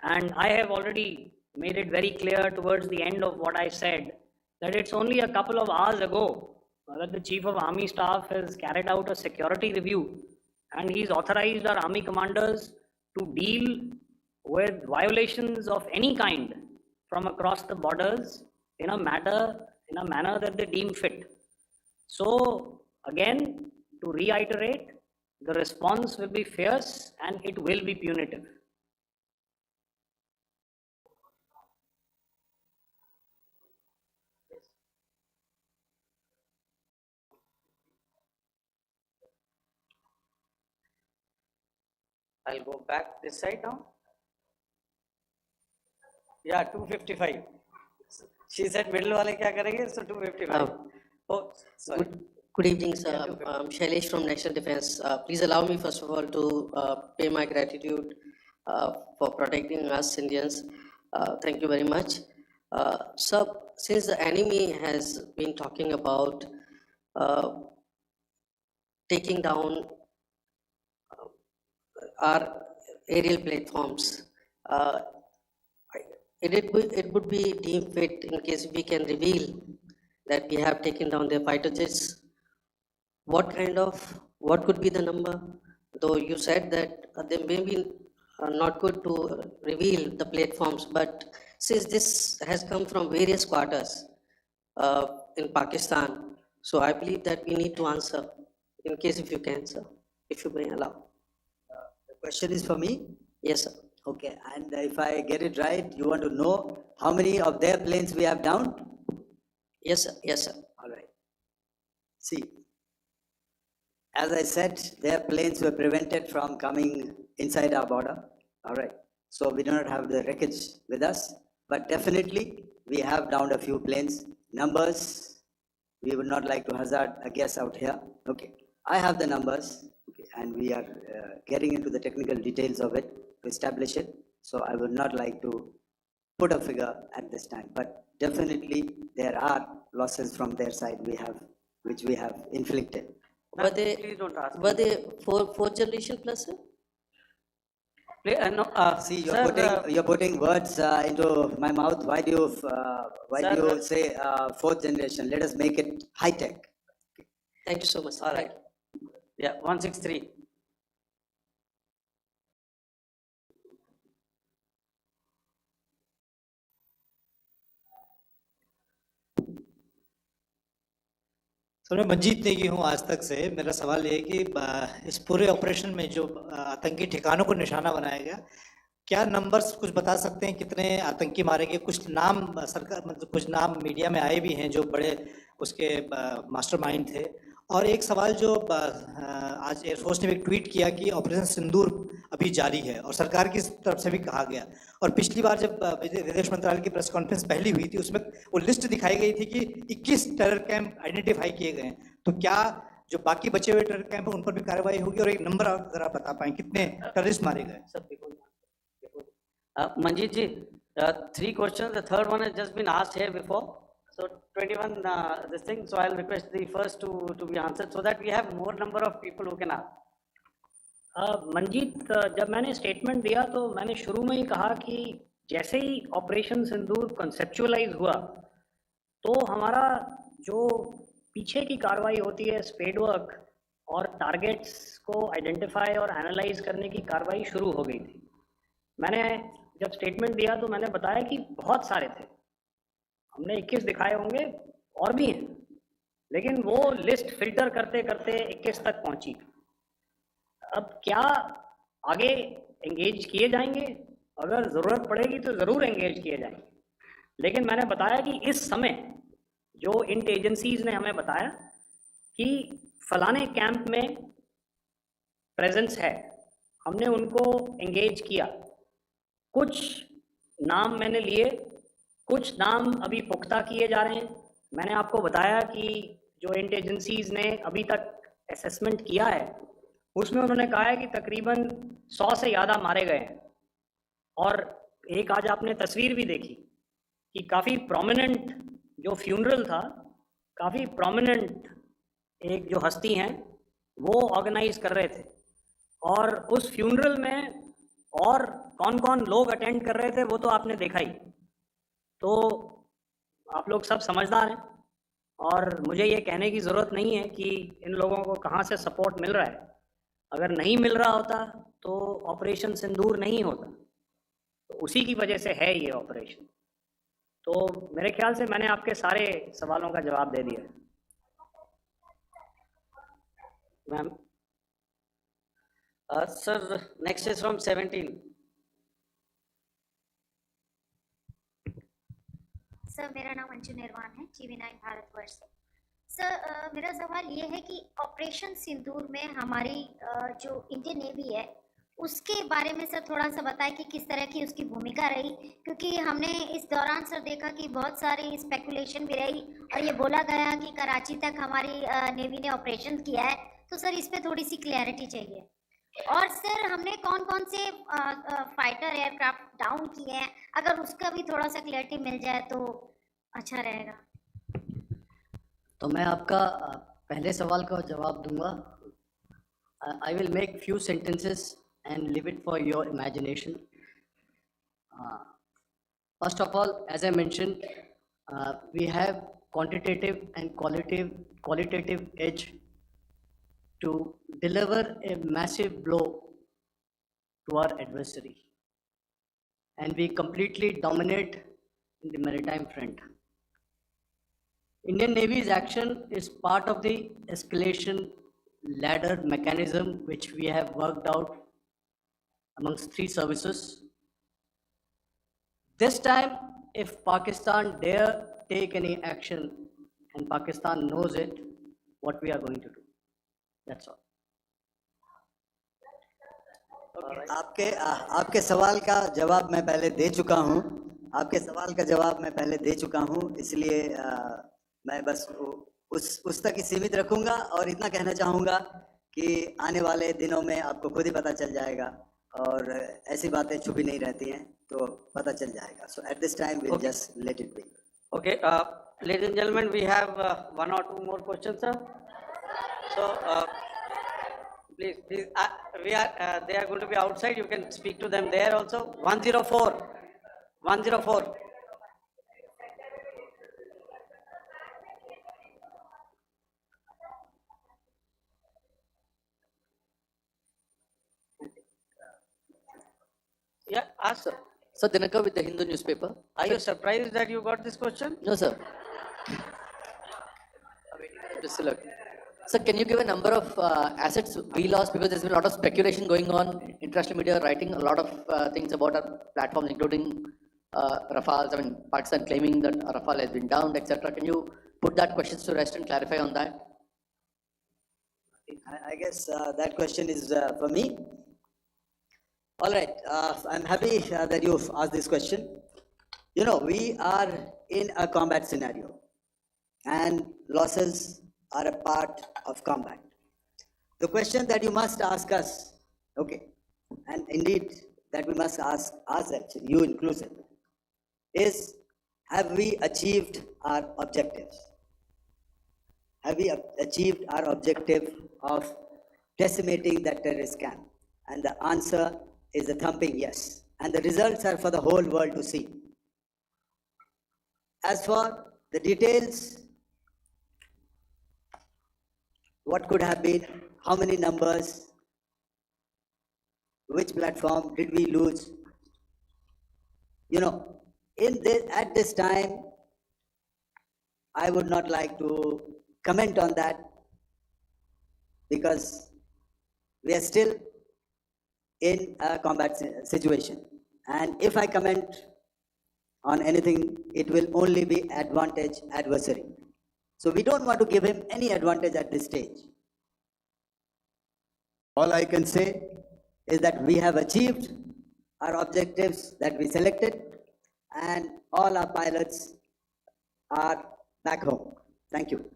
And I have already made it very clear towards the end of what I said that it's only a couple of hours ago that the Chief of Army Staff has carried out a security review and he's authorized our Army commanders to deal with violations of any kind from across the borders in a manner that they deem fit. So again, to reiterate, the response will be fierce and it will be punitive. I'll go back this side now. Yeah, 255. She said middle wale kya karenge, so 255. Oh, sorry. Good evening, sir. I'm Shailesh from National Defense. Please allow me, first of all, to pay my gratitude for protecting us Indians. Thank you very much. Sir, since the enemy has been talking about taking down our aerial platforms, it would be deemed fit in case we can reveal that we have taken down their fighter jets. What could be the number? Though you said that they may be not good to reveal the platforms, but since this has come from various quarters in Pakistan, so I believe that we need to answer, in case if you can, sir, if you may allow. The question is for me? Yes, sir. Okay, and if I get it right, you want to know how many of their planes we have downed? Yes, sir. Yes, sir. All right. See, as I said, their planes were prevented from coming inside our border. All right. So we do not have the wreckage with us, but definitely we have downed a few planes. Numbers, we would not like to hazard a guess out here. Okay. I have the numbers, okay, and we are getting into the technical details of it to establish it. So I would not like to put a figure at this time, but definitely there are losses from their side which we have inflicted. Were they fourth generation plus, sir? See, you're putting words into my mouth. Why do you say fourth generation? Let us make it high tech. Thank you so much, sir. All right. Yeah, 163. Sir मैं मंजीत नेगी हूँ आज तक से। मेरा सवाल ये है कि इस पूरे ऑपरेशन में जो आतंकी ठिकानों को निशाना बनाया गया, क्या नंबर्स कुछ बता सकते हैं कितने आतंकी मारे गए? कुछ नाम सरकार मतलब कुछ नाम मीडिया में आए भी हैं जो बड़े उसके मास्टरमाइंड थे। और एक सवाल जो आज एयरफोर्स ने भी ट्वीट किया कि ऑपरेशन सिंदूर अभी जारी है और सरकार की तरफ से भी कहा गया। और पिछली बार जब विदेश मंत्रालय की प्रेस कॉन्फ्रेंस पहली हुई थी उसमें वो लिस्ट दिखाई गई थी कि 21 टेरर कैंप आइडेंटिफाई किए गए हैं। तो क्या जो बाकी बचे हुए टेरर कैंप हैं उन पर भी कार्रवाई होगी? और एक नंबर अगर आप बता पाएं कितने टेररिस्ट मारे गए? Manjeet ji, 3 questions. The third one has just been asked here before. So 21 this thing. So I'll request the first to be answered so that we have more number of people who can ask. Manjeet, जब मैंने statement दिया तो मैंने शुरू में ही कहा कि जैसे ही ऑपरेशन सिंदूर कॉन्सेप्चुअलाइज हुआ तो हमारा जो पीछे की कार्रवाई होती है स्पेड वर्क और टारगेट्स को आइडेंटिफाई और एनालाइज करने की कार्रवाई शुरू हो गई थी। मैंने जब स्टेटमेंट दिया तो मैंने बताया कि बहुत सारे थे, हमने 21 दिखाए होंगे और भी हैं, लेकिन वो लिस्ट फिल्टर करते करते 21 तक पहुंची। अब क्या आगे एंगेज किए जाएंगे? अगर ज़रूरत पड़ेगी तो ज़रूर एंगेज किए जाएंगे, लेकिन मैंने बताया कि इस समय जो इंट एजेंसीज ने हमें बताया कि फलाने कैंप में प्रेजेंस है, हमने उनको एंगेज किया। कुछ नाम मैंने लिए, कुछ नाम अभी पुख्ता किए जा रहे हैं। मैंने आपको बताया कि जो इंट एजेंसीज ने अभी तक असेसमेंट किया है उसमें उन्होंने कहा है कि तकरीबन 100 से ज़्यादा मारे गए हैं। और एक आज आपने तस्वीर भी देखी कि काफ़ी प्रोमिनेंट जो फ्यूनरल था, काफ़ी प्रोमिनेंट एक जो हस्ती हैं वो ऑर्गेनाइज कर रहे थे, और उस फ्यूनरल में और कौन कौन लोग अटेंड कर रहे थे वो तो आपने देखा ही। तो आप लोग सब समझदार हैं और मुझे ये कहने की ज़रूरत नहीं है कि इन लोगों को कहाँ से सपोर्ट मिल रहा है। अगर नहीं मिल रहा होता तो ऑपरेशन सिंदूर नहीं होता, तो उसी की वजह से है ये ऑपरेशन। तो मेरे ख्याल से मैंने आपके सारे सवालों का जवाब दे दिया है। Ma'am Sir, next is from 17. Sir मेरा नाम अंजू निर्वाण है, TV9 भारतवर्ष से। सर मेरा सवाल ये है कि ऑपरेशन सिंदूर में हमारी जो इंडियन नेवी है उसके बारे में सर थोड़ा सा बताएं कि किस तरह की उसकी भूमिका रही, क्योंकि हमने इस दौरान सर देखा कि बहुत सारी स्पेकुलेशन भी रही और ये बोला गया कि कराची तक हमारी नेवी ने ऑपरेशन किया है। तो सर इस पर थोड़ी सी क्लैरिटी चाहिए। और सर हमने कौन कौन से फाइटर एयरक्राफ्ट डाउन किए हैं, अगर उसका भी थोड़ा सा क्लैरिटी मिल जाए तो अच्छा रहेगा। तो मैं आपका पहले सवाल का जवाब दूंगा। I will make few sentences and leave it for your imagination. First of all, as I mentioned, we have quantitative and qualitative edge to deliver a massive blow to our adversary, and we completely dominate in the maritime front. Indian Navy's action is part of the escalation ladder mechanism which we have worked out amongst 3 services. This time, if Pakistan dare take any action, and Pakistan knows it, what we are going to do. That's all. आपके सवाल का जवाब मैं पहले दे चुका हूं। आपके सवाल का जवाब मैं पहले दे चुका हूं, इसलिए मैं बस उस तक ही सीमित रखूंगा और इतना कहना चाहूँगा कि आने वाले दिनों में आपको खुद ही पता चल जाएगा और ऐसी बातें छुपी नहीं रहती हैं, तो पता चल जाएगा। So at this time we'll just let it be. Okay, ladies and gentlemen, we have 1 or 2 more questions, sir. So please, they are going to be outside. You can speak to them there also. 104. Yeah, ask, sir. Sir, Dinakar with the Hindu newspaper. Are you surprised that you got this question? No, sir. Mr. Lok. Sir, can you give a number of assets we lost, because there's been a lot of speculation going on, international media writing a lot of things about our platforms, including Rafale. I mean, Pakistan claiming that Rafale has been downed, etc. Can you put that question to rest and clarify on that? I guess that question is for me. All right, I'm happy that you've asked this question. You know, we are in a combat scenario, and losses are a part of combat. The question that you must ask us, okay, and indeed that we must ask ourselves, you inclusive, is have we achieved our objectives? Have we achieved our objective of decimating that terrorist camp? And the answer is a thumping yes. And the results are for the whole world to see. As for the details, what could have been, how many numbers, which platform did we lose? You know, at this time, I would not like to comment on that, because we are still in a combat situation. And if I comment on anything, it will only be advantage adversary. So we don't want to give him any advantage at this stage. All I can say is that we have achieved our objectives that we selected, and all our pilots are back home. Thank you.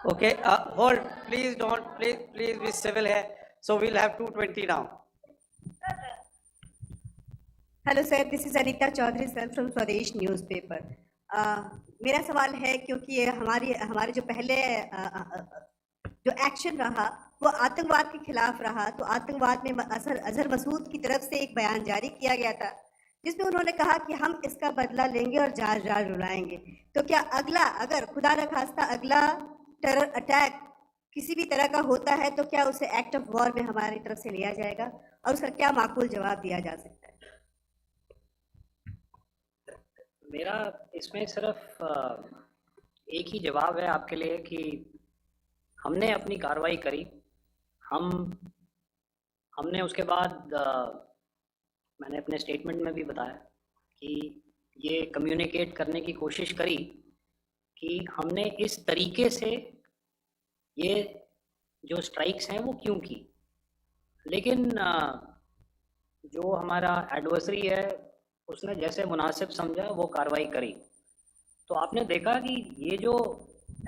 Okay, hold, please don't, please be civil here. So we'll have 220 now. Hello sir, this is Anita Chaudhary sir from Swadesh newspaper. मेरा सवाल है, क्योंकि ये हमारे जो पहले जो action रहा वो आतंकवाद के खिलाफ रहा, तो आतंकवाद में अजहर मसूद की तरफ से एक बयान जारी किया गया था जिसमें उन्होंने कहा कि हम इसका बदला लेंगे और जहाज जहाज उड़ाएंगे। तो क्या अगला, अगर खुदा न खास्ता अगला टेरर अटैक किसी भी तरह का होता है, तो क्या उसे एक्ट ऑफ वॉर में हमारी तरफ से लिया जाएगा और उसका क्या माकूल जवाब दिया जा सकता है? मेरा इसमें सिर्फ एक ही जवाब है आपके लिए कि हमने अपनी कार्रवाई करी। हमने उसके बाद मैंने अपने स्टेटमेंट में भी बताया कि ये कम्युनिकेट करने की कोशिश करी कि हमने इस तरीके से ये जो स्ट्राइक्स हैं वो क्यों की। लेकिन जो हमारा एडवर्सरी है उसने जैसे मुनासिब समझा वो कार्रवाई करी। तो आपने देखा कि ये जो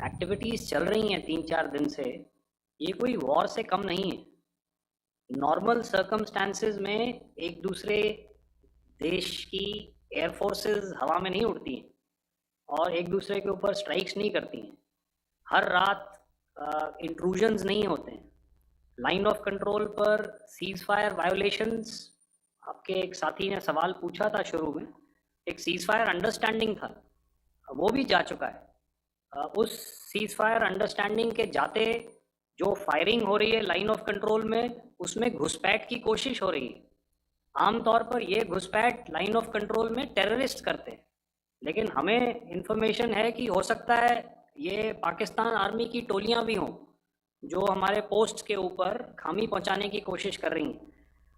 एक्टिविटीज़ चल रही हैं 3-4 दिन से, ये कोई वॉर से कम नहीं है। नॉर्मल सर्कमस्टांसेस में एक दूसरे देश की एयर फोर्सेस हवा में नहीं उड़ती हैं और एक दूसरे के ऊपर स्ट्राइक्स नहीं करती हैं। हर रात इंट्रूजन्स नहीं होते हैं। लाइन ऑफ कंट्रोल पर सीज फायर वायोलेशंस, आपके एक साथी ने सवाल पूछा था शुरू में, एक सीज फायर अंडरस्टैंडिंग था, वो भी जा चुका है। उस सीज फायर अंडरस्टैंडिंग के जाते जो फायरिंग हो रही है लाइन ऑफ कंट्रोल में, उसमें घुसपैठ की कोशिश हो रही है। आमतौर पर ये घुसपैठ लाइन ऑफ कंट्रोल में टेररिस्ट करते हैं, लेकिन हमें इंफॉर्मेशन है कि हो सकता है ये पाकिस्तान आर्मी की टोलियां भी हों जो हमारे पोस्ट के ऊपर खामी पहुंचाने की कोशिश कर रही हैं।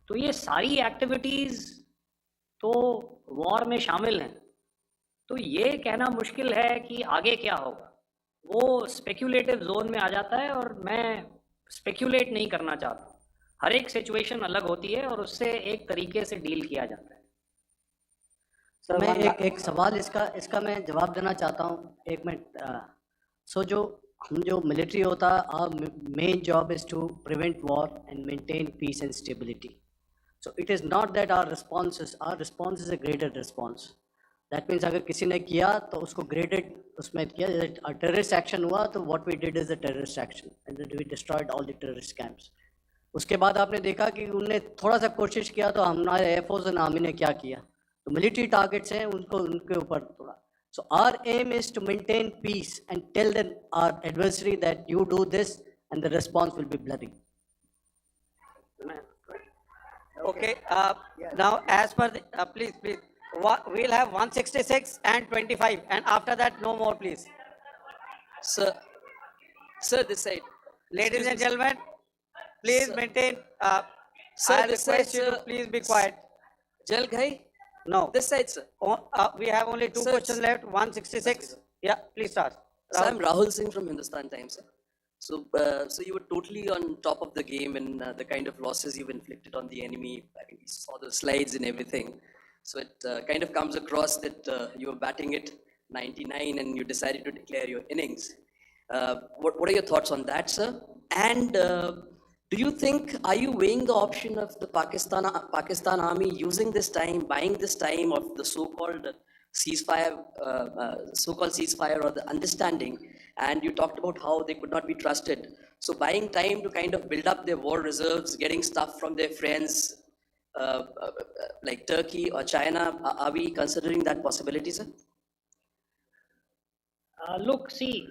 तो ये सारी एक्टिविटीज़ तो वॉर में शामिल हैं। तो ये कहना मुश्किल है कि आगे क्या होगा, वो स्पेक्यूलेटिव जोन में आ जाता है और मैं स्पेक्यूलेट नहीं करना चाहता। हर एक सिचुएशन अलग होती है और उससे एक तरीके से डील किया जाता है। सर मैं एक सवाल इसका मैं जवाब देना चाहता हूँ, एक मिनट। सो जो मिलिट्री होता है, our main job is to prevent war and maintain peace and stability. So it is not that our response is a graded response. That means अगर किसी ने किया तो उसको graded उसमें किया, terrorist action हुआ तो what we did is a terrorist action and then we destroyed all the terrorist camps. उसके बाद आपने देखा कि उनने थोड़ा सा कोशिश किया तो हमारे एयरफोर्स और आर्मी ने क्या किया, तो मिलिट्री टारगेट्स हैं उनके ऊपर थोड़ा। So our aim is to maintain peace and tell our adversary that you do this and the response will be bloody. Okay, now as per the, please, we'll have 166 and 25, and after that no more, please. Sir, Sir, this side. Ladies Excuse and me, sir. gentlemen, please Sir. maintain, Sir, I this request side, you to sir. please be quiet. Jal Ghai? No. This side, sir. We have only two Sir, questions left, 166. Yeah, please start. So I'm Rahul Singh from Hindustan Times, sir. So you were totally on top of the game and the kind of losses you've inflicted on the enemy. I mean, we saw the slides and everything. So it kind of comes across that you were batting it 99 and you decided to declare your innings. What are your thoughts on that, sir? And do you think, are you weighing the option of the Pakistan army using this time, buying this time of the so-called ceasefire, or the understanding, and you talked about how they could not be trusted. So buying time to kind of build up their war reserves, getting stuff from their friends like Turkey or China, are we considering that possibility, sir? Look, see,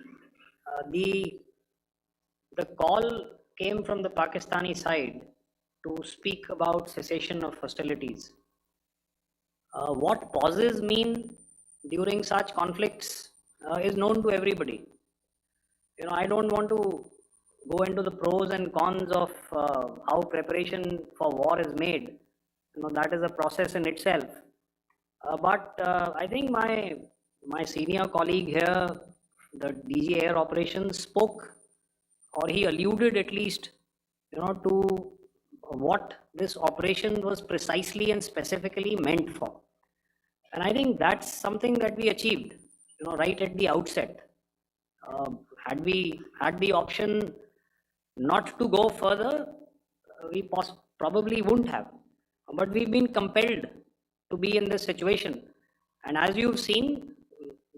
the call came from the Pakistani side to speak about cessation of hostilities. What pauses mean during such conflicts is known to everybody. You know, I don't want to go into the pros and cons of how preparation for war is made. You know, that is a process in itself. But I think my senior colleague here, the DG Air Operations, spoke, or he alluded at least, you know, to what this operation was precisely and specifically meant for. And I think that's something that we achieved, you know, right at the outset. Had we had the option not to go further, we probably wouldn't have. But we've been compelled to be in this situation. And as you've seen,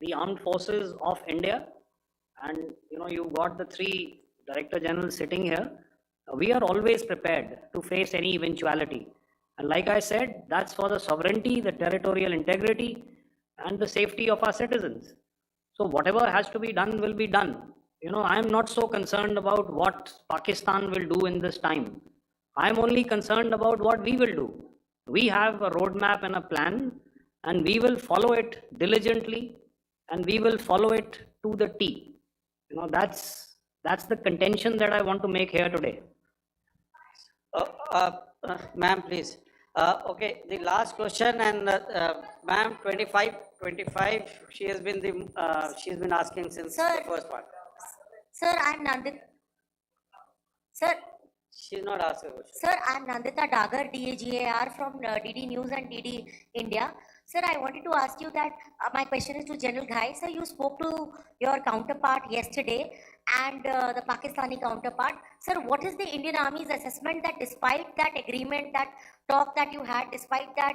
the armed forces of India, and you know, you've got the three Director Generals sitting here, we are always prepared to face any eventuality. And like I said, that's for the sovereignty, the territorial integrity, and the safety of our citizens. So whatever has to be done will be done. You know, I'm not so concerned about what Pakistan will do in this time. I'm only concerned about what we will do. We have a roadmap and a plan, and we will follow it diligently, and we will follow it to the T. You know, that's the contention that I want to make here today. Ma'am, please. Okay, the last question, and ma'am, 25, she has been she's been asking since the first one. Sir, I'm Nandita. Sir, She's not asking a question. Sir, I'm Nandita Dagar, DGAR from DD News and DD India. Sir, I wanted to ask you that my question is to General Ghai. Sir, you spoke to your counterpart yesterday and the Pakistani counterpart. Sir, what is the Indian Army's assessment that despite that agreement, that talk that you had, despite that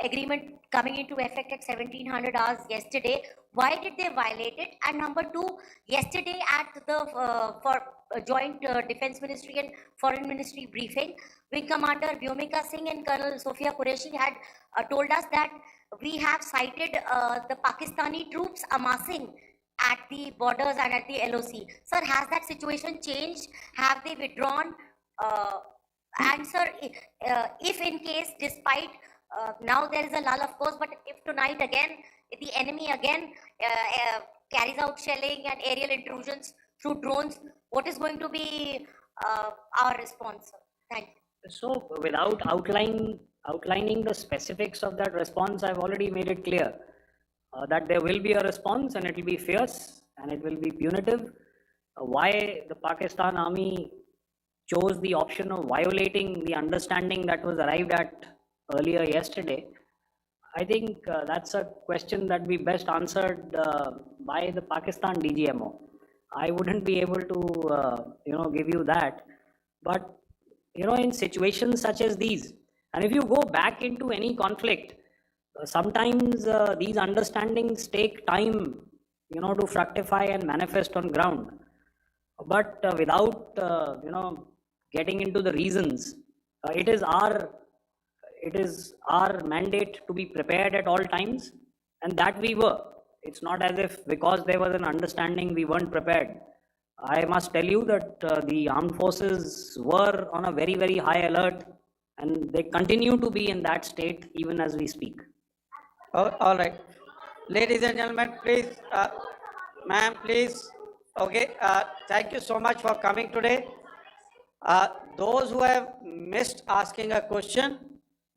agreement coming into effect at 1700 hours yesterday, why did they violate it? And number two, yesterday at the joint Defense Ministry and Foreign Ministry briefing, Wing Commander Vyomika Singh and Colonel Sophia Qureshi had told us that we have cited the Pakistani troops amassing at the borders and at the LOC. Sir, has that situation changed? Have they withdrawn? And sir, if in case, despite now there is a lull, of course, but if tonight again, the enemy again carries out shelling and aerial intrusions through drones, what is going to be our response? Thank you. So without outlining the specifics of that response, I've already made it clear that there will be a response and it will be fierce and it will be punitive. Why the Pakistan Army chose the option of violating the understanding that was arrived at earlier yesterday, I think that's a question that we best answered by the Pakistan DGMO. I wouldn't be able to, give you that. But, in situations such as these, and if you go back into any conflict, sometimes these understandings take time, to fructify and manifest on ground. But without, getting into the reasons, it is our mandate to be prepared at all times, and that we were. It's not as if because there was an understanding we weren't prepared. I must tell you that the armed forces were on a very, very high alert, and they continue to be in that state even as we speak. All right. Ladies and gentlemen, please, ma'am, please, Okay, thank you so much for coming today. Those who have missed asking a question,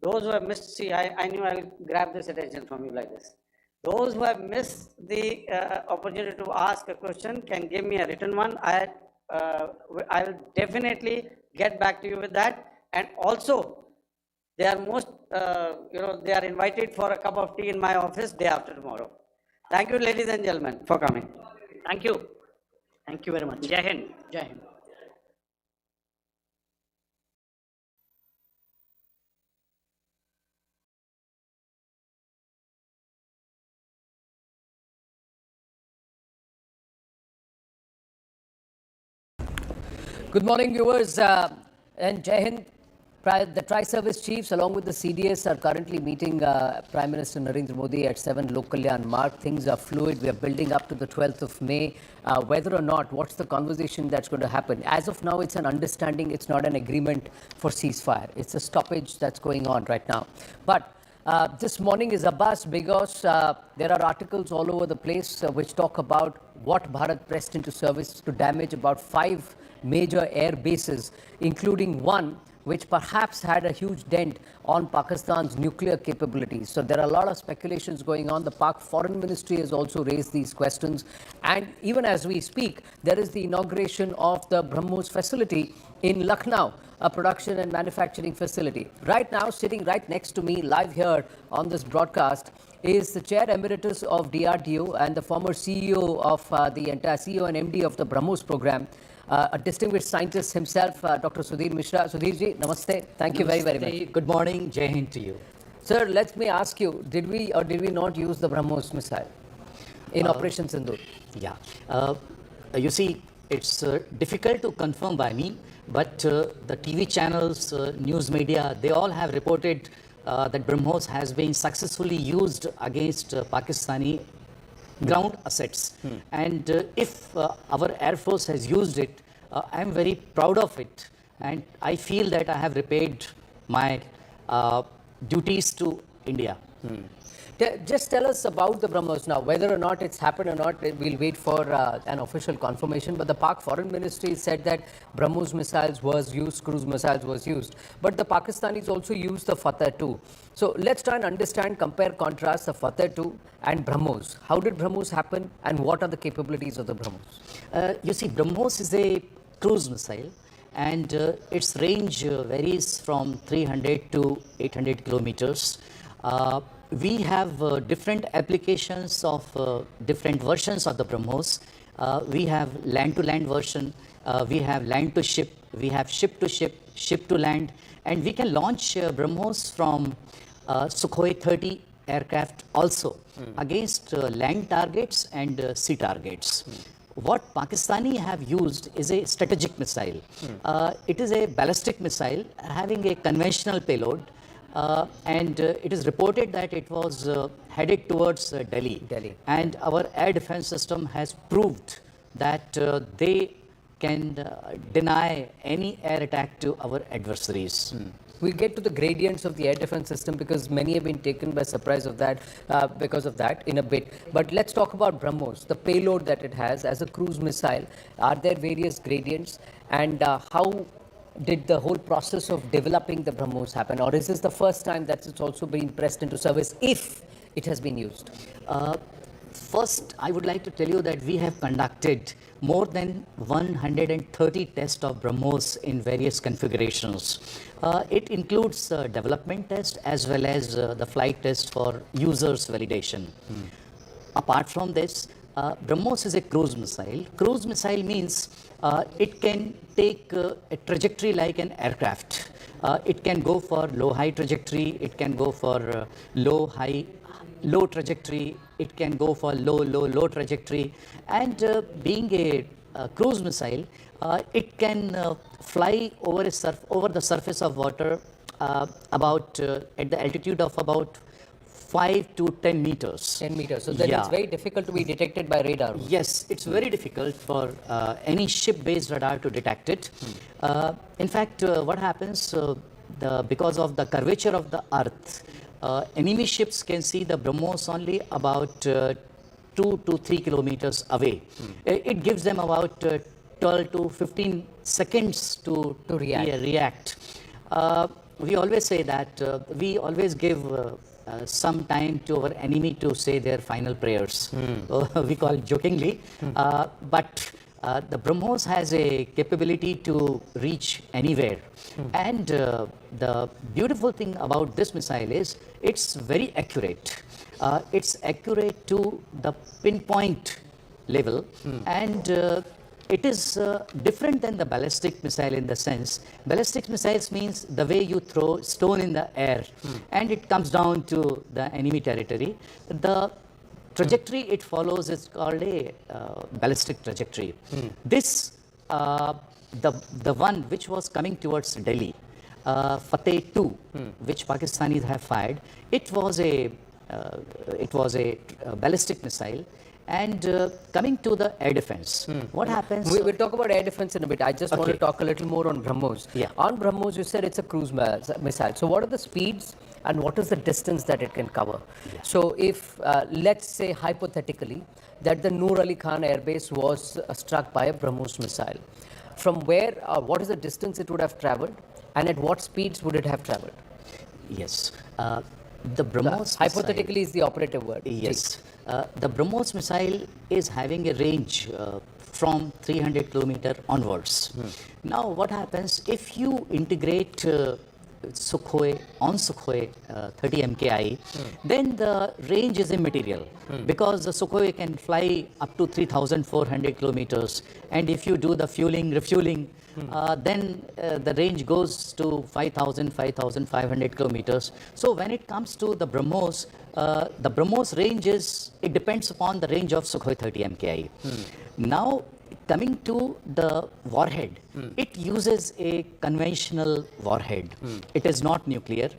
those who have missed, see, I knew I'll grab this attention from you like this. Those who have missed the opportunity to ask a question can give me a written one. I'll definitely get back to you with that. And also, they are they are invited for a cup of tea in my office day after tomorrow. Thank you, ladies and gentlemen, for coming. Thank you. Thank you very much. Jai Hind. Jai Hind. Good morning, viewers, and Jai Hind. The Tri-Service Chiefs, along with the CDS, are currently meeting Prime Minister Narendra Modi at 7 Lok Kalyan Marg. Things are fluid. We are building up to the 12th of May. Whether or not, what's the conversation that's going to happen? As of now, it's an understanding. It's not an agreement for ceasefire. It's a stoppage that's going on right now. But this morning is Abbas because there are articles all over the place which talk about what Bharat pressed into service to damage about 5 major air bases, including one which perhaps had a huge dent on Pakistan's nuclear capabilities. So there are a lot of speculations going on. The Pak Foreign Ministry has also raised these questions. And even as we speak, there is the inauguration of the BrahMos facility in Lucknow, a production and manufacturing facility. Right now, sitting right next to me live here on this broadcast is the Chair Emeritus of DRDO and the former CEO of the entire CEO and MD of the BrahMos program, a distinguished scientist himself, Dr. Sudhir Mishra. Sudhir ji, namaste. Thank you very, very much. Good morning. Jai Hind to you. Sir, let me ask you, did we or did we not use the BrahMos missile in Operation Sindoor? Yeah. You see, it's difficult to confirm by me, but the TV channels, news media, they all have reported that BrahMos has been successfully used against Pakistani ground assets. And if our Air Force has used it, I am very proud of it. And I feel that I have repaid my duties to India. Just tell us about the BrahMos now, whether or not it's happened or not. We'll wait for an official confirmation. But the Pak Foreign Ministry said that BrahMos missiles was used, cruise missiles was used. But the Pakistanis also used the Fateh 2. So let's try and understand, compare, contrast the Fateh 2 and BrahMos. How did BrahMos happen and what are the capabilities of the BrahMos? You see, BrahMos is a cruise missile and its range varies from 300 to 800 kilometers. We have different applications of different versions of the BrahMos. We have land-to-land version, we have land-to-ship, we have ship-to-ship, ship-to-land, and we can launch BrahMos from Sukhoi 30 aircraft also against land targets and sea targets. What Pakistani have used is a strategic missile. It is a ballistic missile having a conventional payload. And it is reported that it was headed towards Delhi. And our air defense system has proved that they can deny any air attack to our adversaries. We'll get to the gradients of the air defense system because many have been taken by surprise of that because of that in a bit. But let's talk about BrahMos, the payload that it has as a cruise missile. Are there various gradients and how did the whole process of developing the BrahMos happen, or is this the first time that it's also been pressed into service if it has been used? First, I would like to tell you that we have conducted more than 130 tests of BrahMos in various configurations. It includes development test as well as the flight test for users validation. Apart from this, BrahMos is a cruise missile. Cruise missile means it can take a trajectory like an aircraft. It can go for low-high trajectory, it can go for low trajectory, it can go for low trajectory. And being a cruise missile, it can fly over the surface of water about at the altitude of about 5 to 10 meters. 10 meters. So then it's very difficult to be detected by radar. Yes, it's very difficult for any ship-based radar to detect it. In fact, what happens because of the curvature of the Earth, enemy ships can see the BrahMos only about 2 to 3 kilometers away. It gives them about 12 to 15 seconds to react. We always say that we always give some time to our enemy to say their final prayers. We call it jokingly, but the BrahMos has a capability to reach anywhere. And the beautiful thing about this missile is it's very accurate. It's accurate to the pinpoint level, and it is different than the ballistic missile in the sense, ballistic missiles means the way you throw stone in the air and it comes down to the enemy territory. The trajectory it follows is called a ballistic trajectory. This, the one which was coming towards Delhi, Fateh 2, which Pakistanis have fired, it was a ballistic missile. And coming to the air defense, what happens? We'll talk about air defense in a bit. I just want to talk a little more on BrahMos. Yeah. On BrahMos, you said it's a cruise missile. So what are the speeds and what is the distance that it can cover? Yeah. So if, let's say hypothetically, that the Noor Ali Khan Air Base was struck by a BrahMos missile, from where, what is the distance it would have traveled and at what speeds would it have traveled? Yes. The BrahMos hypothetically is the operative word. Yes. The BrahMos missile is having a range from 300 kilometer onwards. Now what happens if you integrate Sukhoi 30 MKI, then the range is immaterial because the Sukhoi can fly up to 3,400 kilometers, and if you do the fueling, refueling, then the range goes to 5,500 kilometers. So when it comes to the BrahMos range is, it depends upon the range of Sukhoi 30 MKI. Now coming to the warhead, it uses a conventional warhead. It is not nuclear.